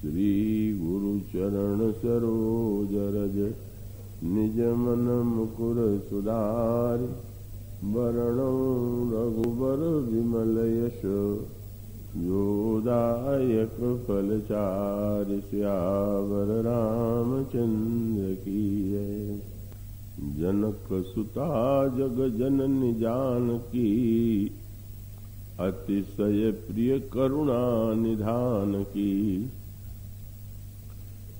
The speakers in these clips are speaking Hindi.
श्री गुरु चरण सरोज रज निज मन मुकुर सुधारि वरणो रघुबर विमल यश जोदायक फलचारि सियावर रामचंद्र की जय। जनक सुता जग जननी जानकी अतिशय प्रिय करुणा निधान की।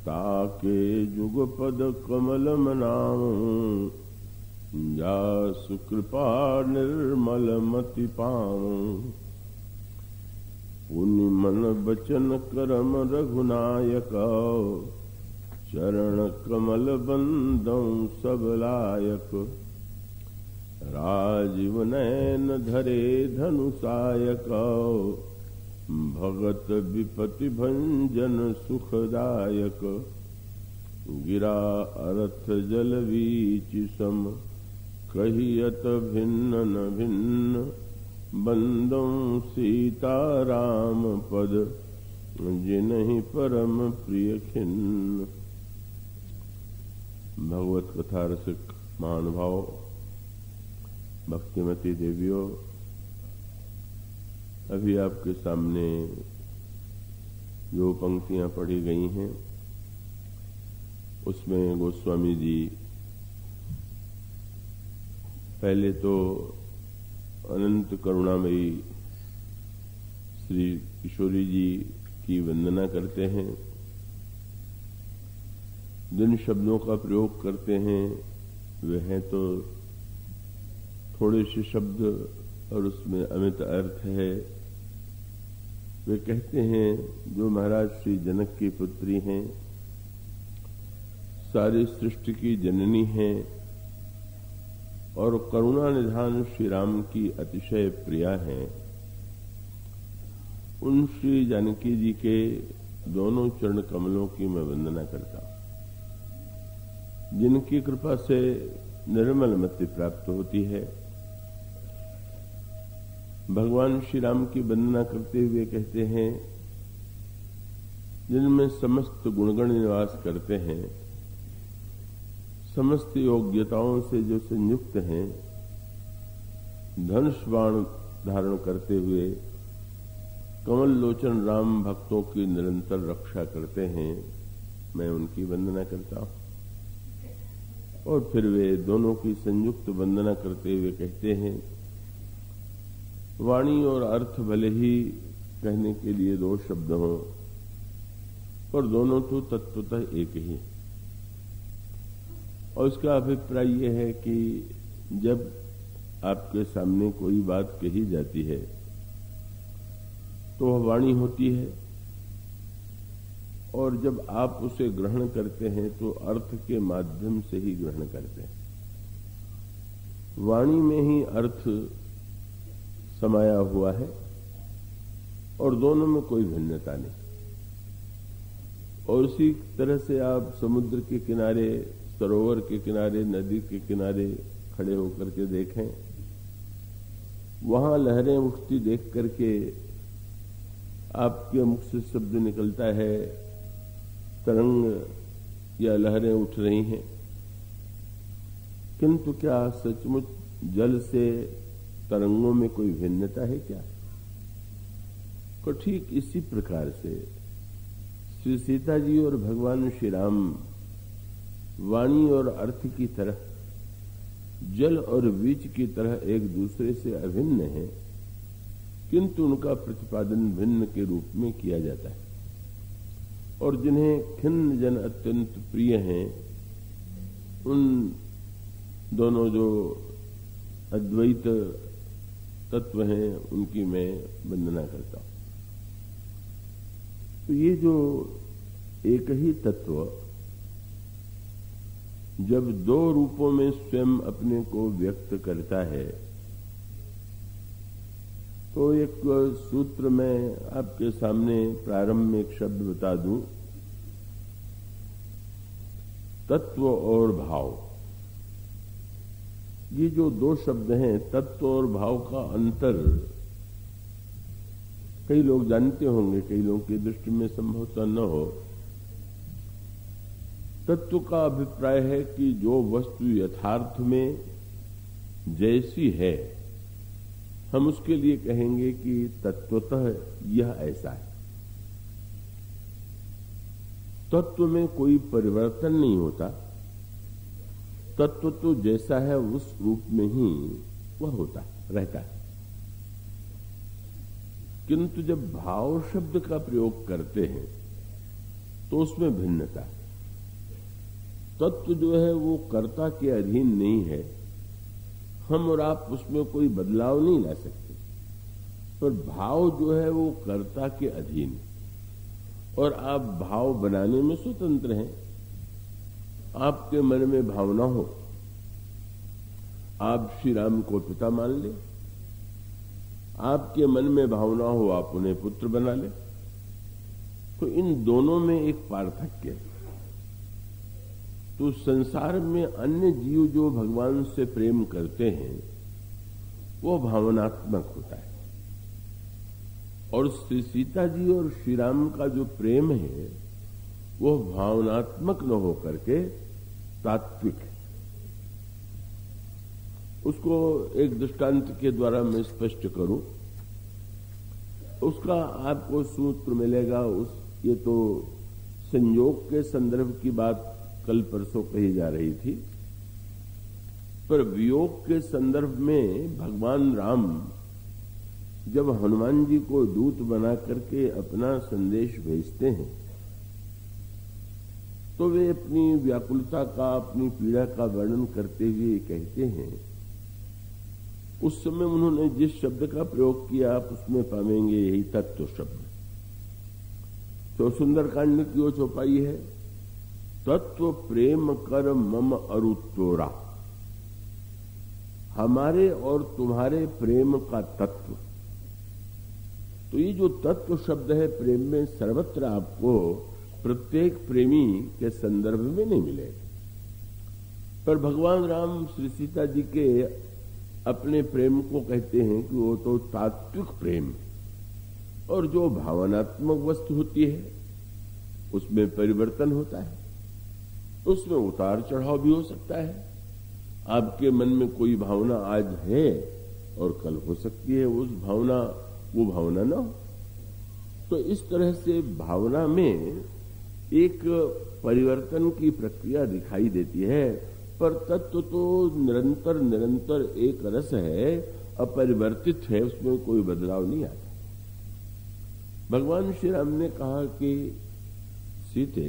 ताके जुगपद कमल मनाऊं जासु कृपा निर्मल मति पाऊं। पुनि मन बचन करम रघुनायक चरण कमल बंदों सब लायक। राजीव नयन धरे धनुषायक भगत विपति भंजन सुखदायक। गिरा अर्थ जल बीच सम कहियत भिन्न न भिन्न। बंदों सीता राम पद जिन्हि परम प्रिय खिन्न। भगवत कथा रसिक महानुभाव भक्तिमती देवियों, अभी आपके सामने जो पंक्तियां पढ़ी गई हैं उसमें गोस्वामी जी पहले तो अनंत करुणामयी श्री किशोरी जी की वंदना करते हैं। जिन शब्दों का प्रयोग करते हैं वे हैं तो थोड़े से शब्द और उसमें अमित अर्थ है। वे कहते हैं जो महाराज श्री जनक की पुत्री हैं, सारी सृष्टि की जननी हैं और करुणा निधान श्री राम की अतिशय प्रिया हैं। उन श्री जानकी जी के दोनों चरण कमलों की मैं वंदना करता हूं, जिनकी कृपा से निर्मल मति प्राप्त होती है। भगवान श्री राम की वंदना करते हुए कहते हैं जिनमें समस्त गुणगण निवास करते हैं, समस्त योग्यताओं से जो संयुक्त हैं, धनुष बाण धारण करते हुए कमल लोचन राम भक्तों की निरंतर रक्षा करते हैं, मैं उनकी वंदना करता हूं। और फिर वे दोनों की संयुक्त वंदना करते हुए कहते हैं वाणी और अर्थ भले ही कहने के लिए दो शब्द हों पर दोनों तो तत्वतः एक ही। और उसका अभिप्राय यह है कि जब आपके सामने कोई बात कही जाती है तो वह वाणी होती है, और जब आप उसे ग्रहण करते हैं तो अर्थ के माध्यम से ही ग्रहण करते हैं। वाणी में ही अर्थ समाया हुआ है और दोनों में कोई भिन्नता नहीं। और उसी तरह से आप समुद्र के किनारे, सरोवर के किनारे, नदी के किनारे खड़े होकर के देखें, वहां लहरें उठती देख करके आपके मुख से शब्द निकलता है तरंग या लहरें उठ रही हैं, किंतु क्या सचमुच जल से तरंगों में कोई भिन्नता है क्या? तो ठीक इसी प्रकार से श्री सीता जी और भगवान श्री राम वाणी और अर्थ की तरह, जल और बीज की तरह एक दूसरे से अभिन्न है, किंतु उनका प्रतिपादन भिन्न के रूप में किया जाता है। और जिन्हें खिन्न जन अत्यंत प्रिय हैं, उन दोनों जो अद्वैत तत्व हैं उनकी मैं वंदना करता हूं। तो ये जो एक ही तत्व जब दो रूपों में स्वयं अपने को व्यक्त करता है, तो एक सूत्र में आपके सामने प्रारंभ में एक शब्द बता दूं, तत्व और भाव। ये जो दो शब्द हैं, तत्व और भाव का अंतर कई लोग जानते होंगे, कई लोगों की दृष्टि में संभवतः न हो। तत्व का अभिप्राय है कि जो वस्तु यथार्थ में जैसी है, हम उसके लिए कहेंगे कि तत्वतः यह ऐसा है। तत्व में कोई परिवर्तन नहीं होता, तत्व तो जैसा है उस रूप में ही वह होता रहता है। किंतु जब भाव शब्द का प्रयोग करते हैं तो उसमें भिन्नता है। तत्व जो है वो कर्ता के अधीन नहीं है, हम और आप उसमें कोई बदलाव नहीं ला सकते, पर भाव जो है वो कर्ता के अधीन है और आप भाव बनाने में स्वतंत्र हैं। आपके मन में भावना हो, आप श्री राम को पिता मान ले, आपके मन में भावना हो आप उन्हें पुत्र बना ले, तो इन दोनों में एक पार्थक्य है। तो संसार में अन्य जीव जो भगवान से प्रेम करते हैं वो भावनात्मक होता है, और श्री सीता जी और श्री राम का जो प्रेम है वो भावनात्मक न होकर के तात्विक है। उसको एक दृष्टांत के द्वारा मैं स्पष्ट करूं, उसका आपको सूत्र मिलेगा। ये तो संयोग के संदर्भ की बात कल परसों कही जा रही थी, पर वियोग के संदर्भ में भगवान राम जब हनुमान जी को दूत बना करके अपना संदेश भेजते हैं तो वे अपनी व्याकुलता का, अपनी पीड़ा का वर्णन करते हुए कहते हैं, उस समय उन्होंने जिस शब्द का प्रयोग किया आप उसमें पावेंगे यही तत्व शब्द। तो सुंदरकांड की वो चौपाई है, तत्व प्रेम कर मम अरुतोरा, हमारे और तुम्हारे प्रेम का तत्व। तो ये जो तत्व शब्द है प्रेम में सर्वत्र आपको प्रत्येक प्रेमी के संदर्भ में नहीं मिलेगा, पर भगवान राम श्री सीता जी के अपने प्रेम को कहते हैं कि वो तो तात्विक प्रेम है, और जो भावनात्मक वस्तु होती है उसमें परिवर्तन होता है, उसमें उतार चढ़ाव भी हो सकता है। आपके मन में कोई भावना आज है और कल हो सकती है वो भावना ना हो। तो इस तरह से भावना में एक परिवर्तन की प्रक्रिया दिखाई देती है, पर तत्व तो निरंतर निरंतर एक रस है, अपरिवर्तित है, उसमें कोई बदलाव नहीं आता। भगवान श्री राम ने कहा कि सीते,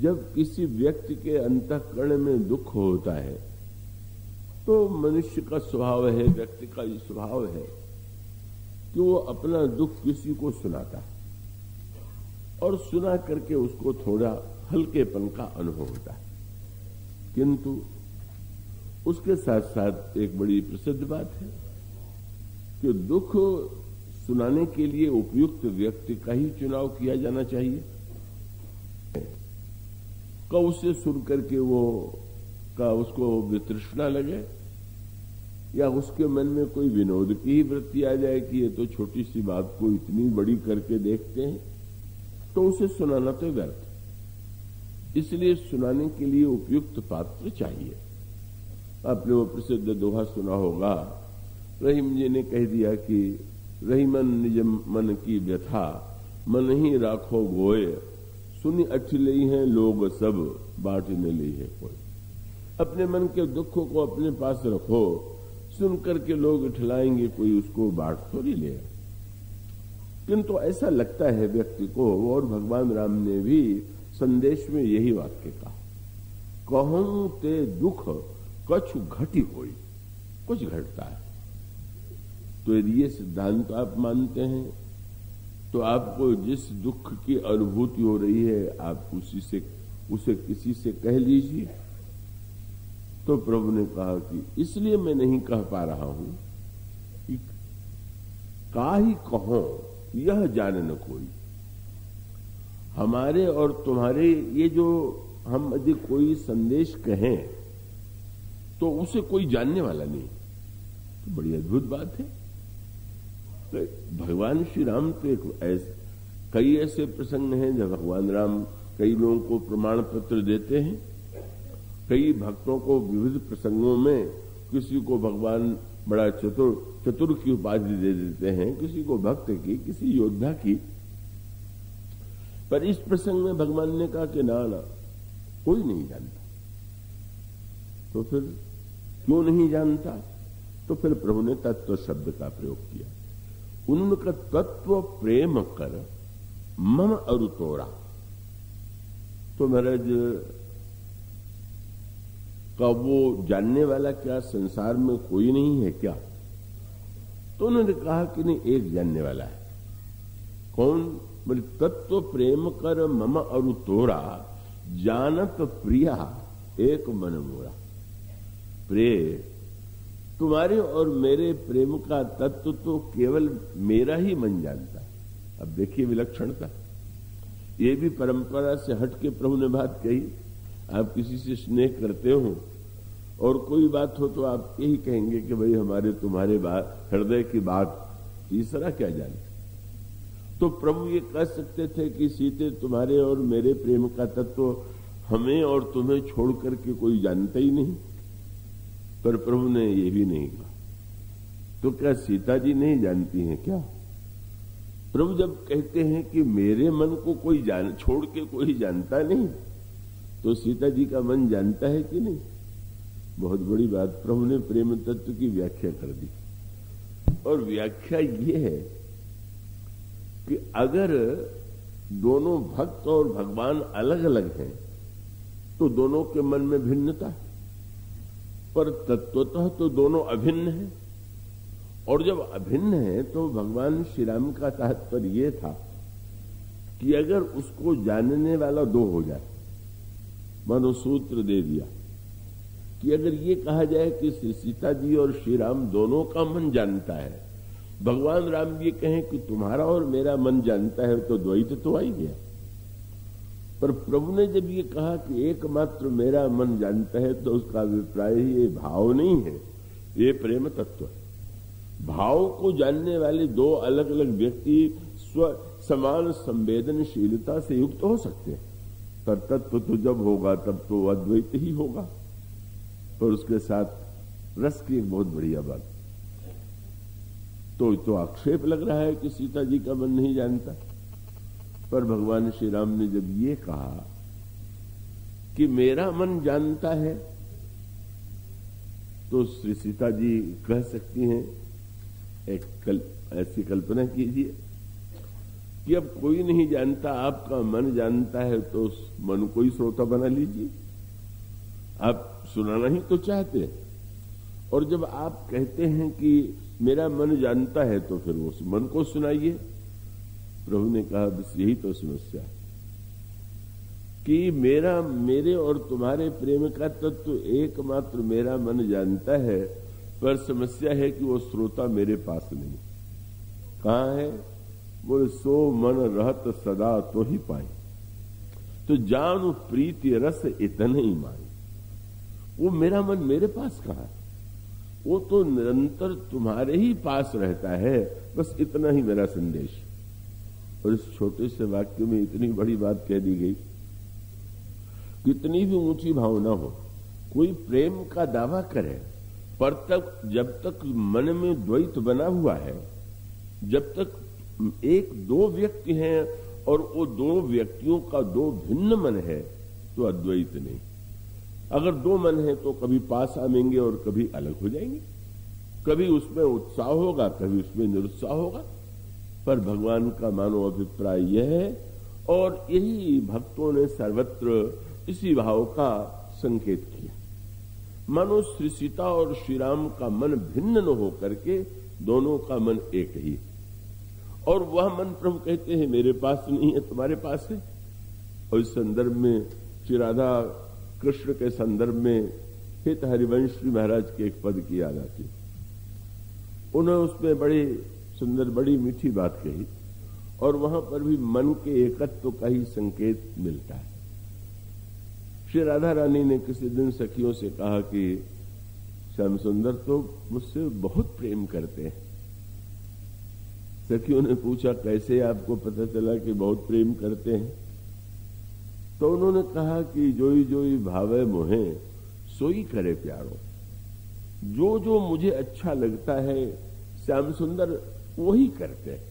जब किसी व्यक्ति के अंतःकरण में दुख होता है तो मनुष्य का स्वभाव है, व्यक्ति का ये स्वभाव है कि वो अपना दुख किसी को सुनाता है और सुना करके उसको थोड़ा हल्केपन का अनुभव होता है। किंतु उसके साथ साथ एक बड़ी प्रसिद्ध बात है कि दुख सुनाने के लिए उपयुक्त व्यक्ति का ही चुनाव किया जाना चाहिए। कब उसे सुन करके उसको वितृष्णा लगे या उसके मन में कोई विनोद की ही वृत्ति आ जाए कि ये तो छोटी सी बात को इतनी बड़ी करके देखते हैं, तो उसे सुनाना तो व्यर्थ। इसलिए सुनाने के लिए उपयुक्त पात्र चाहिए। आपने वो प्रसिद्ध दोहा सुना होगा, रहीम जी ने कह दिया कि रहीमन निज मन की व्यथा, मन ही राखो गोय, सुनी अठिले हैं लोग सब, बांटने ली है कोई। अपने मन के दुखों को अपने पास रखो, सुन करके लोग इठलाएंगे, कोई उसको बांट थोड़ी ले। किंतु ऐसा लगता है व्यक्ति को, और भगवान राम ने भी संदेश में यही वाक्य कहा, कहूं ते दुख कछु घटी होई, कुछ घटता है। तो यदि ये सिद्धांत आप मानते हैं तो आपको जिस दुख की अनुभूति हो रही है आप उसे किसी से कह लीजिए। तो प्रभु ने कहा कि इसलिए मैं नहीं कह पा रहा हूं कि काहि कहो यह जाने न कोई। हमारे और तुम्हारे ये जो हम यदि कोई संदेश कहें तो उसे कोई जानने वाला नहीं। तो बड़ी अद्भुत बात है। भगवान श्री राम तो कई ऐसे प्रसंग हैं जब भगवान राम कई लोगों को प्रमाण पत्र देते हैं, कई भक्तों को विविध प्रसंगों में किसी को भगवान बड़ा चतुर की उपाधि दे देते हैं, किसी को भक्त की, किसी योद्धा की। पर इस प्रसंग में भगवान ने कहा कि ना कोई नहीं जानता। तो फिर क्यों नहीं जानता? तो फिर प्रभु ने तत्व शब्द का प्रयोग किया। उन्होंने कहा तत्व प्रेम कर मम अरुतोरा। तो महाराज का वो जानने वाला क्या संसार में कोई नहीं है क्या? तो उन्होंने कहा कि नहीं, एक जानने वाला है। कौन? बोले तत्व प्रेम कर मम अरुतोरा जानत प्रिया एक मन मोरा। प्रिय, तुम्हारे और मेरे प्रेम का तत्व तो केवल मेरा ही मन जानता है। अब देखिए विलक्षणता, ये भी परंपरा से हट के प्रभु ने बात कही। आप किसी से स्नेह करते हो और कोई बात हो तो आप यही कहेंगे कि भाई हमारे तुम्हारे हृदय की बात तीसरा क्या जाने। तो प्रभु ये कह सकते थे कि सीते तुम्हारे और मेरे प्रेम का तत्व हमें और तुम्हें छोड़ करके कोई जानता ही नहीं, पर प्रभु ने ये भी नहीं कहा। तो क्या सीता जी नहीं जानती हैं क्या? प्रभु जब कहते हैं कि मेरे मन को कोई छोड़ के कोई जानता नहीं, तो सीता जी का मन जानता है कि नहीं? बहुत बड़ी बात प्रभु ने प्रेम तत्व की व्याख्या कर दी। और व्याख्या ये है कि अगर दोनों भक्त और भगवान अलग अलग हैं तो दोनों के मन में भिन्नता है, पर तत्वतः तो दोनों अभिन्न हैं। और जब अभिन्न है तो भगवान श्री राम का तात्पर्य यह था कि अगर उसको जानने वाला दो हो जाए, मानो सूत्र दे दिया कि अगर ये कहा जाए कि सीता जी और श्री राम दोनों का मन जानता है, भगवान राम ये कहें कि तुम्हारा और मेरा मन जानता है, तो द्वैत तो आ ही गया। पर प्रभु ने जब ये कहा कि एकमात्र मेरा मन जानता है, तो उसका अभिप्राय ये भाव नहीं है, ये प्रेम तत्व है। भाव को जानने वाले दो अलग अलग व्यक्ति समान संवेदनशीलता से युक्त हो सकते हैं, पर तत्व तो जब होगा तब तो अद्वैत ही होगा। और उसके साथ रस की एक बहुत बढ़िया बात, तो आक्षेप लग रहा है कि सीता जी का मन नहीं जानता। पर भगवान श्री राम ने जब ये कहा कि मेरा मन जानता है, तो श्री सीता जी कह सकती हैं, ऐसी कल्पना कीजिए कि अब कोई नहीं जानता, आपका मन जानता है, तो उस मन को ही श्रोता बना लीजिए। आप सुनाना ही तो चाहते हैं, और जब आप कहते हैं कि मेरा मन जानता है, तो फिर उस मन को सुनाइए। प्रभु ने कहा बस यही तो समस्या है कि मेरे और तुम्हारे प्रेम का तत्व एकमात्र मेरा मन जानता है, पर समस्या है कि वो श्रोता मेरे पास नहीं। कहां है? बोले सो मन रहत सदा तो ही पाए, तो जानु प्रीति रस इतने ही माए। वो मेरा मन मेरे पास कहां है? वो तो निरंतर तुम्हारे ही पास रहता है, बस इतना ही मेरा संदेश। और इस छोटे से वाक्य में इतनी बड़ी बात कह दी गई। कितनी भी ऊंची भावना हो, कोई प्रेम का दावा करे, पर जब तक मन में द्वैत बना हुआ है, जब तक एक दो व्यक्ति हैं और वो दो व्यक्तियों का दो भिन्न मन है, तो अद्वैत नहीं। अगर दो मन है तो कभी पास आएंगे और कभी अलग हो जाएंगे, कभी उसमें उत्साह होगा, कभी उसमें निरुत्साह होगा। पर भगवान का मानो अभिप्राय यह है, और यही भक्तों ने सर्वत्र इसी भाव का संकेत किया। मानो श्री सीता और श्री राम का मन भिन्न न हो करके दोनों का मन एक ही, और वह मन प्रभु कहते हैं मेरे पास नहीं है, तुम्हारे पास है। और इस संदर्भ में श्री राधा कृष्ण के संदर्भ में हित हरिवंश जी महाराज के एक पद की याद आती। उन्होंने उसमें बड़ी सुंदर बड़ी मीठी बात कही, और वहां पर भी मन के एकत्व का ही संकेत मिलता है। श्री राधा रानी ने किसी दिन सखियों से कहा कि श्याम सुंदर तो मुझसे बहुत प्रेम करते हैं, सखियों ने पूछा कैसे आपको पता चला कि बहुत प्रेम करते हैं? तो उन्होंने कहा कि जोई जोई भावे मोहे सोई करे प्यारो। जो जो मुझे अच्छा लगता है श्याम सुंदर वही करते हैं।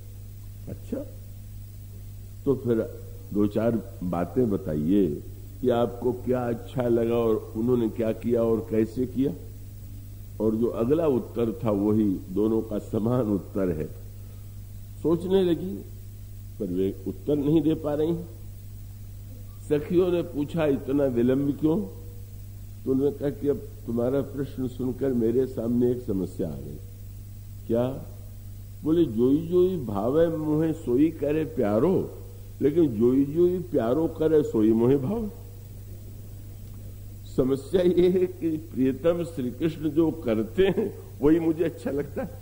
अच्छा, तो फिर दो चार बातें बताइए कि आपको क्या अच्छा लगा और उन्होंने क्या किया और कैसे किया। और जो अगला उत्तर था वही दोनों का समान उत्तर है। सोचने लगी पर वे उत्तर नहीं दे पा रही। सखियों ने पूछा इतना विलंब क्यों? तो उन्होंने कहा कि अब तुम्हारा प्रश्न सुनकर मेरे सामने एक समस्या आ गई। क्या? बोले जोई जोई भावे मोहे सोई करे प्यारो, लेकिन जोई जोई प्यारो करे सोई मोहे भाव। समस्या ये है कि प्रियतम श्री कृष्ण जो करते हैं वही मुझे अच्छा लगता है।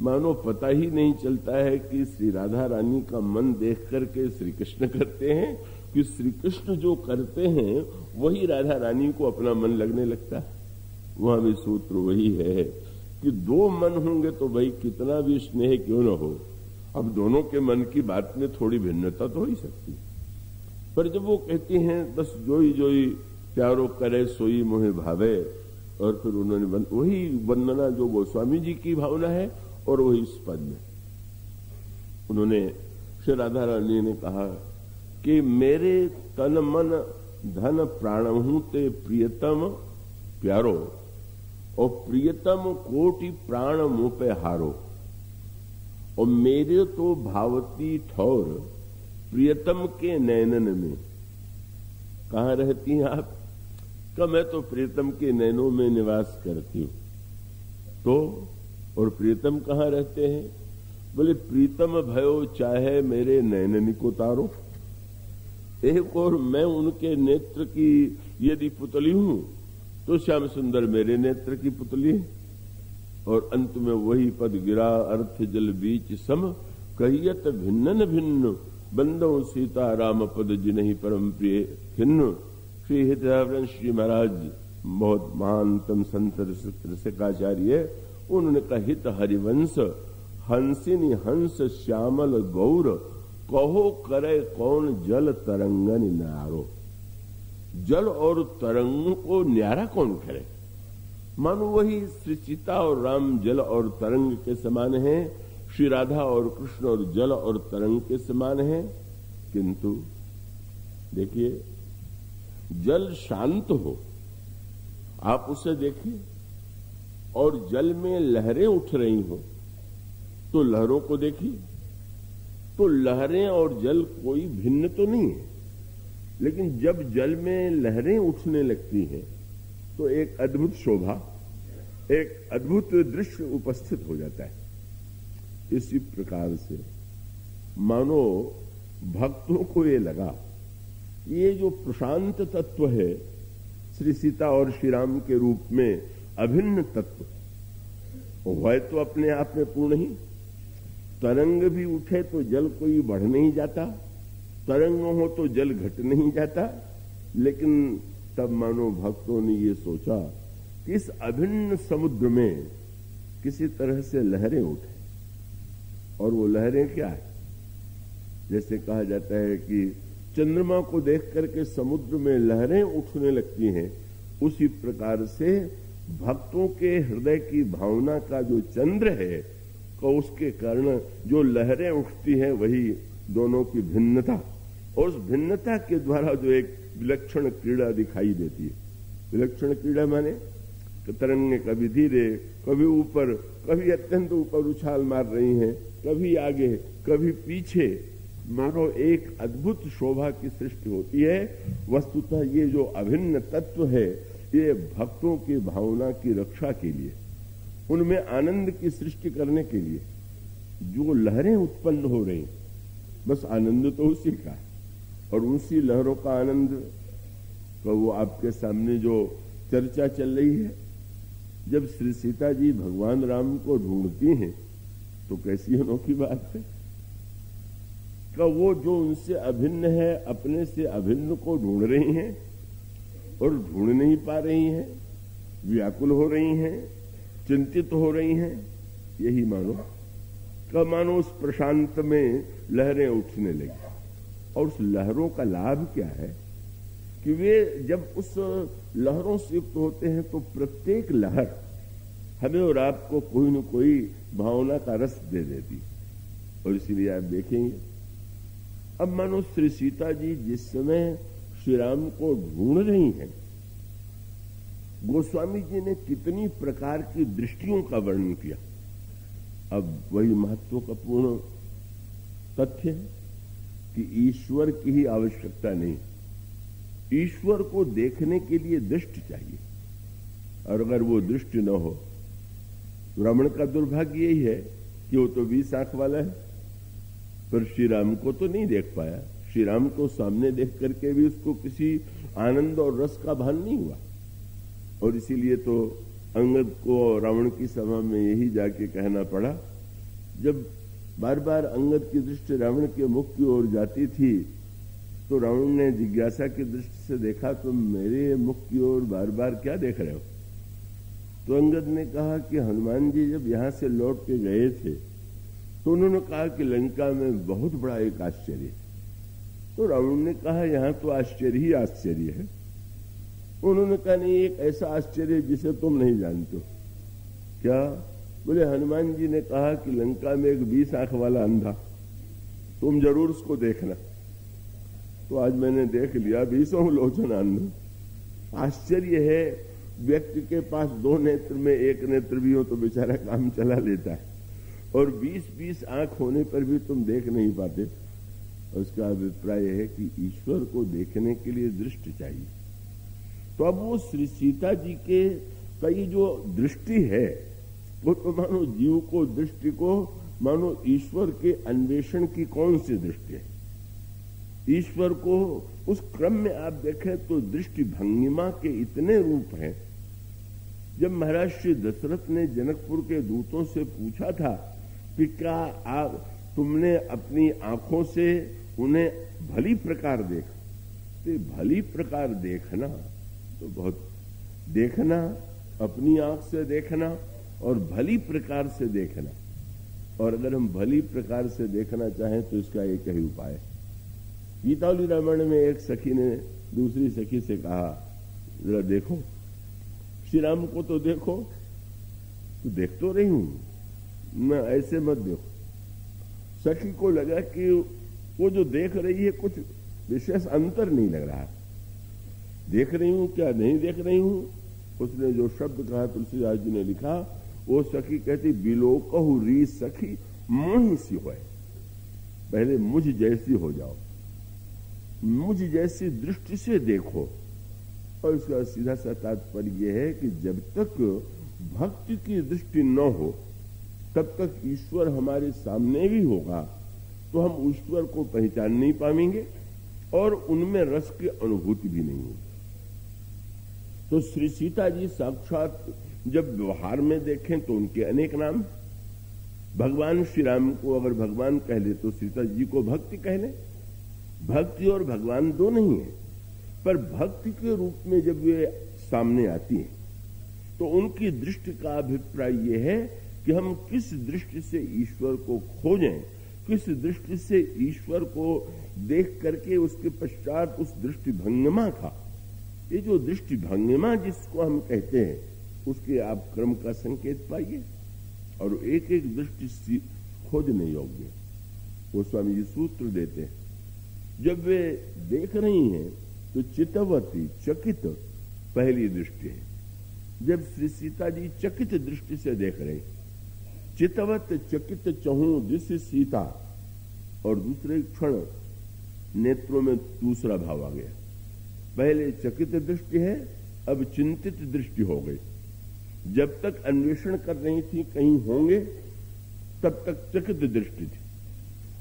मानो पता ही नहीं चलता है कि श्री राधा रानी का मन देख करके श्री कृष्ण करते हैं कि श्री कृष्ण जो करते हैं वही राधा रानी को अपना मन लगने लगता है। वहां भी सूत्र वही है कि दो मन होंगे तो भाई कितना भी स्नेह क्यों न हो, अब दोनों के मन की बात में थोड़ी भिन्नता तो हो ही सकती। पर जब वो कहती हैं बस जोई जोई प्यारो करे सोई मोहे भावे, और फिर उन्होंने वही वंदना जो गोस्वामी जी की भावना है और वही इस पद में उन्होंने श्री राधा रानी ने कहा कि मेरे तन मन धन प्राण हूं ते प्रियतम प्यारो, और प्रियतम कोटि प्राण मुंह पे हारो। और मेरे तो भावती ठौर प्रियतम के नैनन में। कहां रहती हैं आप? कि मैं तो प्रियतम के नैनों में निवास करती हूं। तो और प्रियतम कहां रहते हैं? बोले प्रीतम भयो चाहे मेरे नैननी को तारो। एक और मैं उनके नेत्र की यदि पुतली हूं तो श्याम सुंदर मेरे नेत्र की पुतली है। और अंत में वही पद गिरा अर्थ जल बीच सम, कहियत भिन्न भिन्न बंदो सीता राम पद जिन्हीं परम प्रिय खिन्न। श्री हितवंश श्री महाराज बहुत महानतम संत रसिकाचार्य, उन्होंने कहा हित हरिवंश हंसिनी हंस श्यामल गौर, कहो करे कौन जल तरंगन न्यारो। जल और तरंग को न्यारा कौन करे? मानो वही श्री सीता और राम जल और तरंग के समान है, श्री राधा और कृष्ण और जल और तरंग के समान है। किंतु देखिए जल शांत हो, आप उसे देखिए, और जल में लहरें उठ रही हो तो लहरों को देखिए, तो लहरें और जल कोई भिन्न तो नहीं है। लेकिन जब जल में लहरें उठने लगती हैं तो एक अद्भुत शोभा, एक अद्भुत दृश्य उपस्थित हो जाता है। इसी प्रकार से मानो भक्तों को ये लगा ये जो प्रशांत तत्व है श्री सीता और श्री राम के रूप में अभिन्न तत्व, वह तो अपने आप में पूर्ण ही। तरंग भी उठे तो जल कोई बढ़ नहीं जाता, तरंग हो तो जल घट नहीं जाता। लेकिन तब मानो भक्तों ने ये सोचा कि इस अभिन्न समुद्र में किसी तरह से लहरें उठे। और वो लहरें क्या है? जैसे कहा जाता है कि चंद्रमा को देख करके समुद्र में लहरें उठने लगती हैं, उसी प्रकार से भक्तों के हृदय की भावना का जो चंद्र है तो उसके कारण जो लहरें उठती हैं वही दोनों की भिन्नता, और उस भिन्नता के द्वारा जो एक विलक्षण क्रीड़ा दिखाई देती है। विलक्षण क्रीड़ा माने तरंगे कभी धीरे, कभी ऊपर, कभी अत्यंत ऊपर उछाल मार रही हैं, कभी आगे, कभी पीछे, मानो एक अद्भुत शोभा की सृष्टि होती है। वस्तुतः ये जो अभिन्न तत्व है ये भक्तों की भावना की रक्षा के लिए, उनमें आनंद की सृष्टि करने के लिए जो लहरें उत्पन्न हो रही, बस आनंद तो उसी का, और उसी लहरों का आनंद तो वो आपके सामने जो चर्चा चल रही है। जब श्री सीता जी भगवान राम को ढूंढती हैं तो कैसी अनोखी बात है कि वो जो उनसे अभिन्न है अपने से अभिन्न को ढूंढ रही हैं और ढूंढ नहीं पा रही हैं, व्याकुल हो रही हैं, चिंतित हो रही हैं। यही मानो का मानो उस प्रशांत में लहरें उठने लगी। और उस लहरों का लाभ क्या है कि वे जब उस लहरों से युक्त होते हैं तो प्रत्येक लहर हमें और आपको कोई न कोई भावना का रस दे देती। और इसीलिए आप देखेंगे अब मानो श्री सीता जी जिस समय श्री राम को ढूंढ रही हैं, गोस्वामी जी ने कितनी प्रकार की दृष्टियों का वर्णन किया। अब वही महत्व का पूर्ण तथ्य है कि ईश्वर की ही आवश्यकता नहीं, ईश्वर को देखने के लिए दृष्टि चाहिए। और अगर वो दृष्टि न हो, रमण का दुर्भाग्य यही है कि वो तो 20 आंख वाला है, पर श्री राम को तो नहीं देख पाया। श्री राम को सामने देख करके भी उसको किसी आनंद और रस का भान नहीं हुआ। और इसीलिए तो अंगद को रावण की सभा में यही जाके कहना पड़ा। जब बार बार अंगद की दृष्टि रावण के मुख की ओर जाती थी तो रावण ने जिज्ञासा की दृष्टि से देखा, तुम मेरे मुख की ओर बार बार क्या देख रहे हो? तो अंगद ने कहा कि हनुमान जी जब यहां से लौट के गए थे तो उन्होंने कहा कि लंका में बहुत बड़ा एक आश्चर्य है। तो रावण ने कहा यहां तो आश्चर्य ही आश्चर्य है। उन्होंने कहा नहीं, एक ऐसा आश्चर्य जिसे तुम नहीं जानते हो। क्या? बोले हनुमान जी ने कहा कि लंका में एक 20 आंख वाला अंधा, तुम जरूर उसको देखना। तो आज मैंने देख लिया, 20 लोचन अंधा। आश्चर्य है, व्यक्ति के पास 2 नेत्र में 1 नेत्र भी हो तो बेचारा काम चला लेता है, और 20-20 आंख होने पर भी तुम देख नहीं पाते। उसका अभिप्राय है कि ईश्वर को देखने के लिए दृष्टि चाहिए। तो अब वो श्री सीता जी के कई जो दृष्टि है वो तो मानो जीव को दृष्टि को मानो ईश्वर के अन्वेषण की कौन सी दृष्टि है। ईश्वर को उस क्रम में आप देखें तो दृष्टि भंगिमा के इतने रूप हैं। जब महाराज श्री दशरथ ने जनकपुर के दूतों से पूछा था कि क्या तुमने अपनी आंखों से उन्हें भली प्रकार देखा, तो भली प्रकार देखना तो बहुत, देखना अपनी आंख से देखना और भली प्रकार से देखना। और अगर हम भली प्रकार से देखना चाहें तो इसका एक ही उपाय है। गीतावली रामायण में एक सखी ने दूसरी सखी से कहा, जरा देखो श्री राम को तो देखो। तो देख तो रही हूं मैं, ऐसे मत देखो। सखी को लगा कि वो जो देख रही है कुछ विशेष अंतर नहीं लग रहा। देख रही हूं क्या नहीं देख रही हूं? उसने जो शब्द कहा तुलसीदास जी ने लिखा, वो सखी कहती बिलोकहु री सखी मोहि सी होए। पहले मुझ जैसी हो जाओ, मुझ जैसी दृष्टि से देखो। और इसका सीधा सा तात्पर्य यह है कि जब तक भक्ति की दृष्टि न हो तब तक ईश्वर हमारे सामने भी होगा तो हम ईश्वर को पहचान नहीं पाएंगे और उनमें रस की अनुभूति भी नहीं होगी। तो श्री सीता जी साक्षात जब व्यवहार में देखें तो उनके अनेक नाम। भगवान श्री राम को अगर भगवान कह ले तो सीता जी को भक्ति कह ले। भक्ति और भगवान दो नहीं है, पर भक्ति के रूप में जब वे सामने आती हैं तो उनकी दृष्टि का अभिप्राय यह है कि हम किस दृष्टि से ईश्वर को खोजें, किस दृष्टि से ईश्वर को देख करके उसके पश्चात उस दृष्टि भंगिमा का, ये जो दृष्टि भंगिमा जिसको हम कहते हैं, उसके आप क्रम का संकेत पाइए। और एक एक दृष्टि खोजने योग्य वो स्वामी जी सूत्र देते हैं। जब वे देख रही हैं तो चितवती चकित पहली दृष्टि है। जब श्री सीता जी चकित दृष्टि से देख रहे, चितवत चकित चहु दिस सीता, और दूसरे क्षण नेत्रों में दूसरा भाव आ गया। पहले चकित दृष्टि है, अब चिंतित दृष्टि हो गई। जब तक अन्वेषण कर रही थी कहीं होंगे तब तक चकित दृष्टि थी,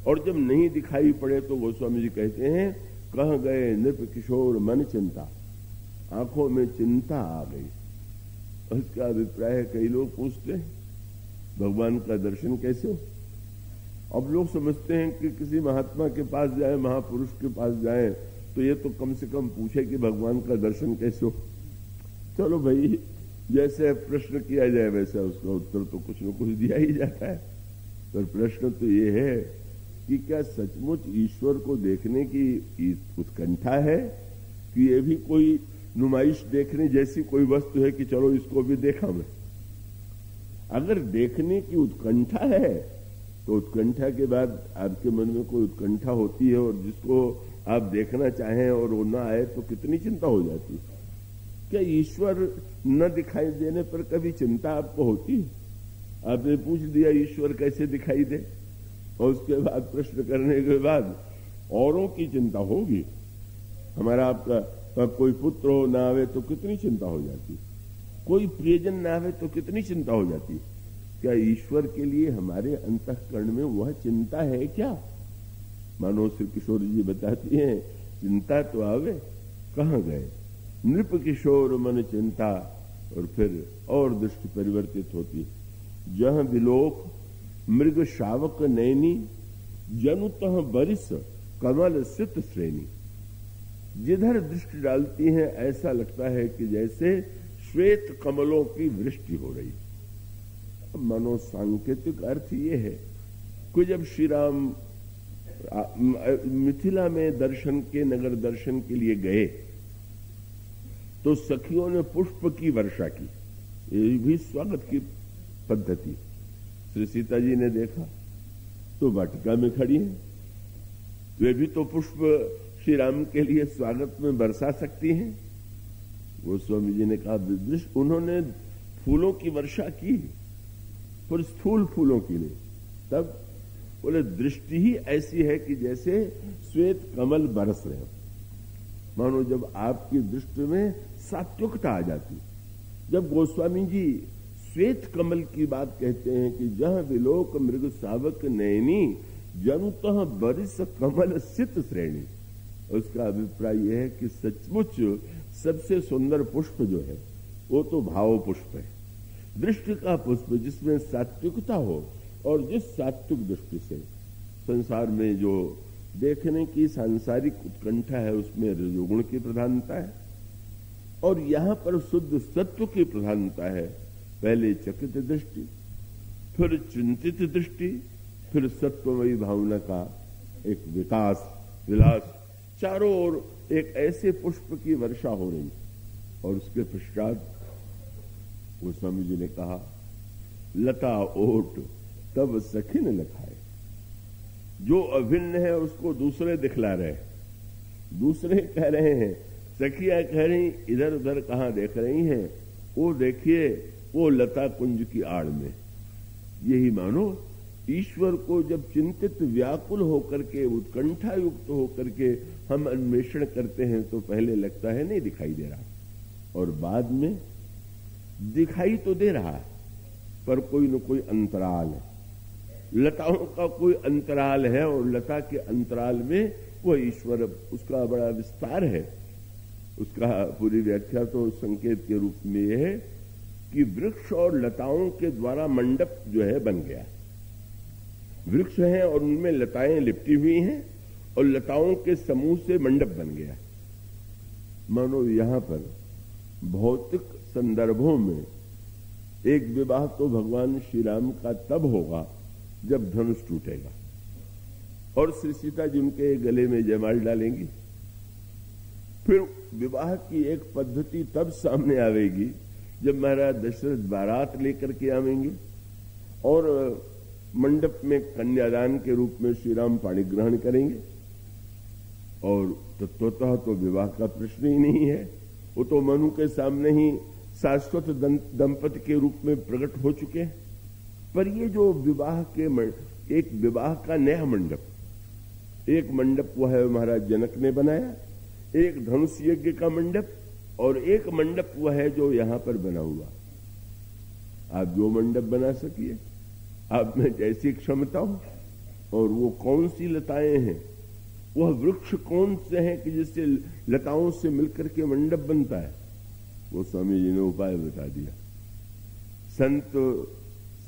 और जब नहीं दिखाई पड़े तो गोस्वामी जी कहते हैं कह गए नृप किशोर मन चिंता, आंखों में चिंता आ गई। इसका अभिप्राय है, कई लोग पूछते हैं भगवान का दर्शन कैसे हो। अब लोग समझते हैं कि किसी महात्मा के पास जाए, महापुरुष के पास जाए तो ये तो कम से कम पूछे कि भगवान का दर्शन कैसे हो। चलो भाई, जैसे प्रश्न किया जाए वैसे उसका उत्तर तो कुछ न कुछ दिया ही जाता है। पर प्रश्न तो ये है कि क्या सचमुच ईश्वर को देखने की उत्कंठा है कि ये भी कोई नुमाइश देखने जैसी कोई वस्तु है कि चलो इसको भी देखा मैं? अगर देखने की उत्कंठा है तो उत्कंठा के बाद आपके मन में कोई उत्कंठा होती है और जिसको आप देखना चाहें और वो ना आए तो कितनी चिंता हो जाती है। क्या ईश्वर न दिखाई देने पर कभी चिंता आपको होती है? आपने पूछ दिया ईश्वर कैसे दिखाई दे और उसके बाद प्रश्न करने के बाद औरों की चिंता होगी। हमारा आपका कोई पुत्र हो ना आवे तो कितनी चिंता हो जाती, कोई प्रियजन ना आवे तो कितनी चिंता हो जाती। क्या ईश्वर के लिए हमारे अंतःकरण में वह चिंता है क्या? मानो श्री किशोर जी बताती हैं, चिंता तो आवे कहां गए नृप किशोर मन चिंता, और फिर और दृष्टि परिवर्तित होती। जहां विलोक मृग शावक नैनी, जनुतः बरिस कमल सित श्रेणी। जिधर दृष्टि डालती हैं ऐसा लगता है कि जैसे श्वेत कमलों की वृष्टि हो रही। मनो सांकेतिक अर्थ ये है कि जब श्री राम मिथिला में दर्शन के नगर दर्शन के लिए गए तो सखियों ने पुष्प की वर्षा की। ये भी स्वागत की पद्धति। श्री सीता जी ने देखा तो वाटिका में खड़ी है, वे भी तो पुष्प श्री राम के लिए स्वागत में बरसा सकती हैं। वो स्वामी जी ने कहा उन्होंने फूलों की वर्षा की पर स्थूल फूलों की नहीं। तब बोले दृष्टि ही ऐसी है कि जैसे श्वेत कमल बरस रहे हो। मानो जब आपकी दृष्टि में सात्विकता आ जाती। जब गोस्वामी जी श्वेत कमल की बात कहते हैं कि जहां विलोक मृग शावक नैनी, जनुतः बरिस कमल सित श्रेणी, उसका अभिप्राय यह है कि सचमुच सबसे सुंदर पुष्प जो है वो तो भाव पुष्प है, दृष्टि का पुष्प जिसमें सात्विकता हो। और जिस सात्विक दृष्टि से संसार में जो देखने की सांसारिक उत्कंठा है उसमें रजोगुण की प्रधानता है और यहां पर शुद्ध सत्व की प्रधानता है। पहले चकित दृष्टि, फिर चिंतित दृष्टि, फिर सत्वमयी भावना का एक विकास विलास, चारों ओर एक ऐसे पुष्प की वर्षा हो रही। और उसके पश्चात गोस्वामी जी ने कहा, लता ओट तब सखिन लखाए। जो अभिन्न है उसको दूसरे दिखला रहे, दूसरे कह रहे हैं, सखियां कह रही इधर उधर कहां देख रही हैं, वो देखिए वो लता कुंज की आड़ में। यही मानो ईश्वर को जब चिंतित व्याकुल होकर के उत्कंठा युक्त होकर के हम अन्वेषण करते हैं तो पहले लगता है नहीं दिखाई दे रहा, और बाद में दिखाई तो दे रहा पर कोई न कोई अंतराल है। लताओं का कोई अंतराल है और लता के अंतराल में वो ईश्वर, उसका बड़ा विस्तार है। उसका पूरी व्याख्या तो संकेत के रूप में यह है कि वृक्ष और लताओं के द्वारा मंडप जो है बन गया। वृक्ष हैं और उनमें लताएं लिपटी हुई हैं और लताओं के समूह से मंडप बन गया। मानो यहां पर भौतिक संदर्भों में एक विवाह तो भगवान श्री राम का तब होगा जब धनुष टूटेगा और श्री सीता जी उनके गले में जयमाल डालेंगी। फिर विवाह की एक पद्धति तब सामने आवेगी जब महाराज दशरथ बारात लेकर के आवेंगे और मंडप में कन्यादान के रूप में श्री राम पाणी ग्रहण करेंगे। और तत्वतः तो विवाह का प्रश्न ही नहीं है, वो तो मनु के सामने ही शाश्वत दंपति के रूप में प्रकट हो चुके हैं। पर ये जो विवाह के एक विवाह का नया मंडप, एक मंडप वो है महाराज जनक ने बनाया, एक धनुष यज्ञ का मंडप और एक मंडप वह है जो यहां पर बना हुआ। आप जो मंडप बना सकिए, आप में जैसी क्षमता हो, और वो कौन सी लताएं हैं, वह वृक्ष कौन से हैं कि जिससे लताओं से मिलकर के मंडप बनता है, वो स्वामी जी ने उपाय बता दिया।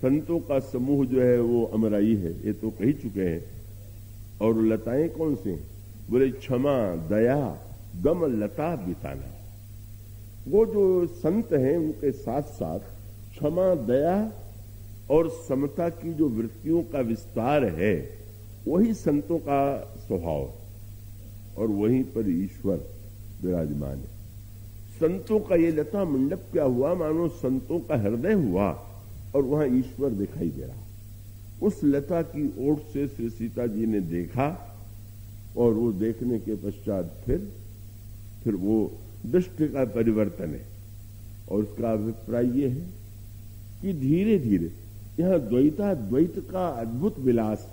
संतों का समूह जो है वो अमराई है, ये तो कही चुके हैं। और लताएं कौन से हैं? बोले क्षमा दया गम लता बिताना। वो जो संत हैं उनके साथ साथ क्षमा दया और समता की जो वृत्तियों का विस्तार है वही संतों का स्वभाव, और वहीं पर ईश्वर विराजमान है। संतों का ये लता मंडप क्या हुआ, मानो संतों का हृदय हुआ और वहां ईश्वर दिखाई दे रहा। उस लता की ओट से श्री सीता जी ने देखा, और वो देखने के पश्चात फिर वो दृष्टि का परिवर्तन है। और उसका अभिप्राय ये है कि धीरे धीरे यहां द्वैत का अद्भुत विलास।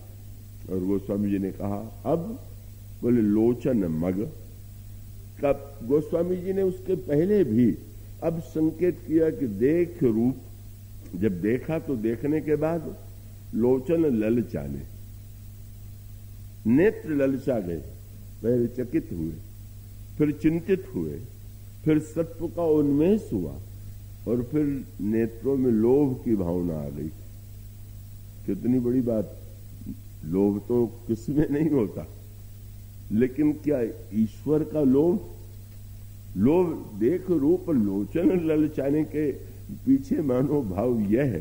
और गोस्वामी जी ने कहा अब बोले लोचन मग, कब गोस्वामी जी ने उसके पहले भी अब संकेत किया कि देख रूप, जब देखा तो देखने के बाद लोचन ललचाने, नेत्र ललचा गए, पहले चकित हुए, फिर चिंतित हुए, फिर सत्व का उन्मेष हुआ, और फिर नेत्रों में लोभ की भावना आ गई। कितनी बड़ी बात, लोभ तो किसमें नहीं होता, लेकिन क्या ईश्वर का लोभ? देख रूप लोचन ललचाने के पीछे मानो भाव यह है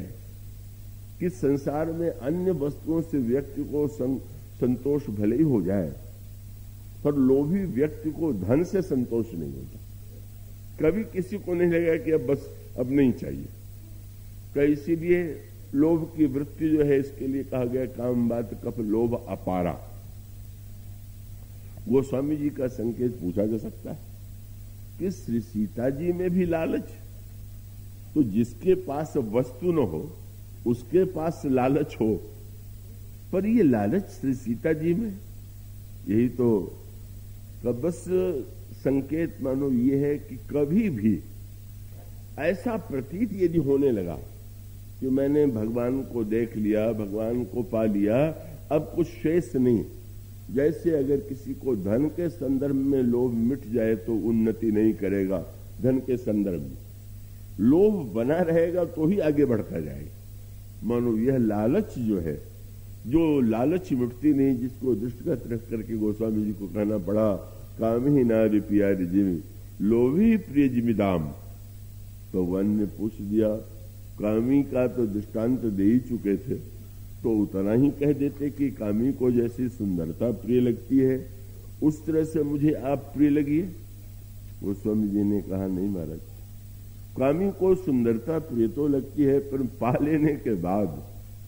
कि संसार में अन्य वस्तुओं से व्यक्ति को संतोष भले ही हो जाए, पर लोभी व्यक्ति को धन से संतोष नहीं होता। कभी किसी को नहीं लगेगा कि अब नहीं चाहिए। कई इसीलिए लोभ की वृत्ति जो है, इसके लिए कहा गया काम बात कप लोभ अपारा। गोस्वामी जी का संकेत पूछा जा सकता है कि श्री सीता जी में भी लालच, तो जिसके पास वस्तु न हो उसके पास लालच हो, पर ये लालच श्री सीता जी में, यही तो बस संकेत मानो ये है कि कभी भी ऐसा प्रतीत यदि होने लगा कि मैंने भगवान को देख लिया, भगवान को पा लिया, अब कुछ शेष नहीं। जैसे अगर किसी को धन के संदर्भ में लोभ मिट जाए तो उन्नति नहीं करेगा, धन के संदर्भ में लोभ बना रहेगा तो ही आगे बढ़ता जाएगा। मानो यह लालच जो है, जो लालच मिटती नहीं, जिसको दृष्टिगत रख करके गोस्वामी जी को कहना पड़ा काम ही नारी प्यारी जिमी लोभी प्रिय जिमिदाम। भगवान ने पूछ दिया, कामी का तो दृष्टांत दे ही चुके थे, तो उतना ही कह देते कि कामी को जैसी सुंदरता प्रिय लगती है उस तरह से मुझे आप प्रिय लगिए। गोस्वामी जी ने कहा नहीं महाराज, कामी को सुंदरता प्रिय तो लगती है, पर पा लेने के बाद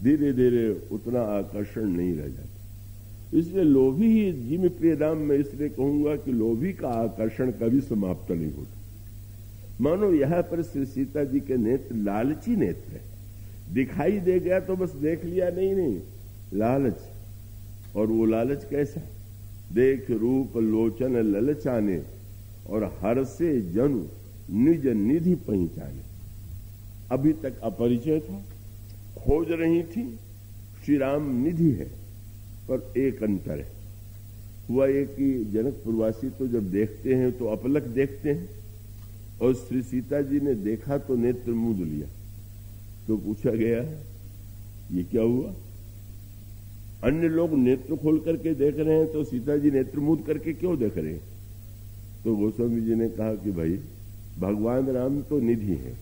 धीरे धीरे उतना आकर्षण नहीं रह जाता। इसलिए लोभी ही जिम प्रिय दाम, मैं इसलिए कहूंगा कि लोभी का आकर्षण कभी समाप्त नहीं होता। मानो यहां पर श्री सीता जी के नेत्र लालची नेत्र है, दिखाई दे गया तो बस देख लिया, नहीं, लालच। और वो लालच कैसा? देख रूप लोचन ललचाने और हर से जनु निज निधि पहचाने। अभी तक अपरिचय था, खोज रही थी, श्री राम निधि है, पर एक अंतर है। हुआ ये कि जनकपुरवासी तो जब देखते हैं तो अपलक देखते हैं, और श्री सीता जी ने देखा तो नेत्र मूंद लिया। तो पूछा गया ये क्या हुआ? अन्य लोग नेत्र खोल करके देख रहे हैं तो सीता जी नेत्र मूंद करके क्यों देख रहे हैं? तो गोस्वामी जी ने कहा कि भाई भगवान राम तो निधि है,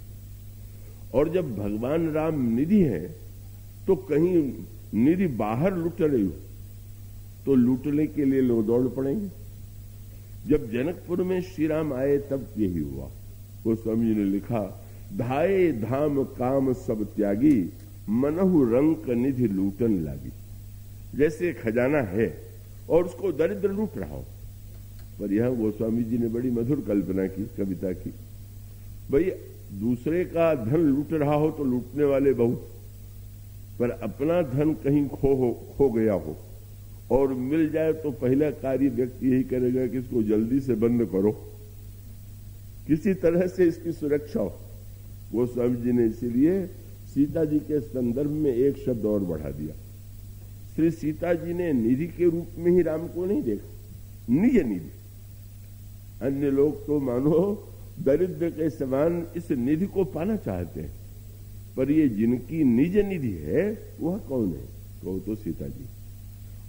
और जब भगवान राम निधि है तो कहीं निधि बाहर लुट रही हो तो लूटने के लिए लोग दौड़ पड़ेंगे। जब जनकपुर में श्री राम आए तब यही हुआ। गोस्वामी जी ने लिखा, धाये धाम काम सब त्यागी मनहु रंक निधि लूटन लागी। जैसे खजाना है और उसको दरिद्र लूट रहा हो। पर यहां गोस्वामी जी ने बड़ी मधुर कल्पना की, कविता की, भाई दूसरे का धन लूट रहा हो तो लूटने वाले बहुत, पर अपना धन कहीं खो गया हो और मिल जाए तो पहला कार्य व्यक्ति यही करेगा कि इसको जल्दी से बंद करो, किसी तरह से इसकी सुरक्षा हो। गोस्वामी जी ने इसीलिए सीता जी के संदर्भ में एक शब्द और बढ़ा दिया। श्री सीता जी ने निधि के रूप में ही राम को नहीं देखा, निज निधि। अन्य लोग तो मानो दरिद्र के समान इस निधि को पाना चाहते हैं, पर ये जिनकी निज निधि है वह कौन है? वो तो सीता जी।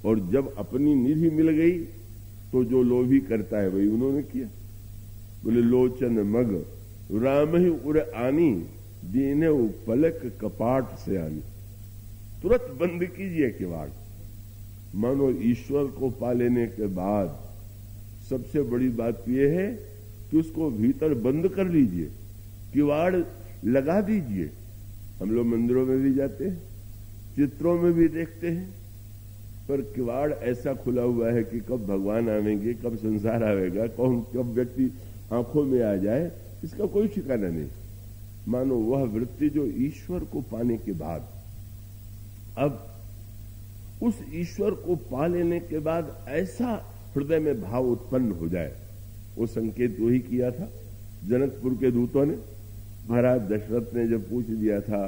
और जब अपनी निधि मिल गई तो जो लोभी करता है वही उन्होंने किया। बोले लोचन मग राम ही उर आनी दीने पलक कपाट से आनी। तुरंत बंद कीजिए किवाड़। मानो ईश्वर को पा लेने के बाद सबसे बड़ी बात यह है कि उसको भीतर बंद कर लीजिए, किवाड़ लगा दीजिए। हम लोग मंदिरों में भी जाते हैं, चित्रों में भी देखते हैं, पर किवाड़ ऐसा खुला हुआ है कि कब भगवान आवेंगे, कब संसार आवेगा, कब व्यक्ति आंखों में आ जाए, इसका कोई ठिकाना नहीं। मानो वह वृत्ति जो ईश्वर को पाने के बाद, अब उस ईश्वर को पा लेने के बाद ऐसा हृदय में भाव उत्पन्न हो जाए, वो संकेत वही किया था जनकपुर के दूतों ने। महाराज दशरथ ने जब पूछ दिया था,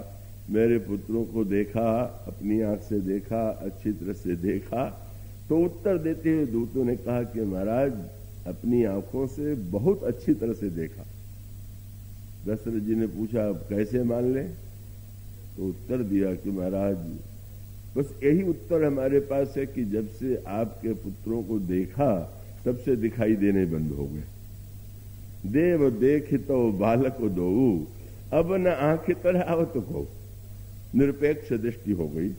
मेरे पुत्रों को देखा, अपनी आंख से देखा, अच्छी तरह से देखा, तो उत्तर देते हुए दूतों ने कहा कि महाराज अपनी आंखों से बहुत अच्छी तरह से देखा। दशरथ जी ने पूछा, अब कैसे मान ले? तो उत्तर दिया कि महाराज बस यही उत्तर हमारे पास है कि जब से आपके पुत्रों को देखा तब से दिखाई देने बंद हो गए। देव देखितो बालक दो, अब न आंखें तरह आवत को, निरपेक्ष दृष्टि हो गई।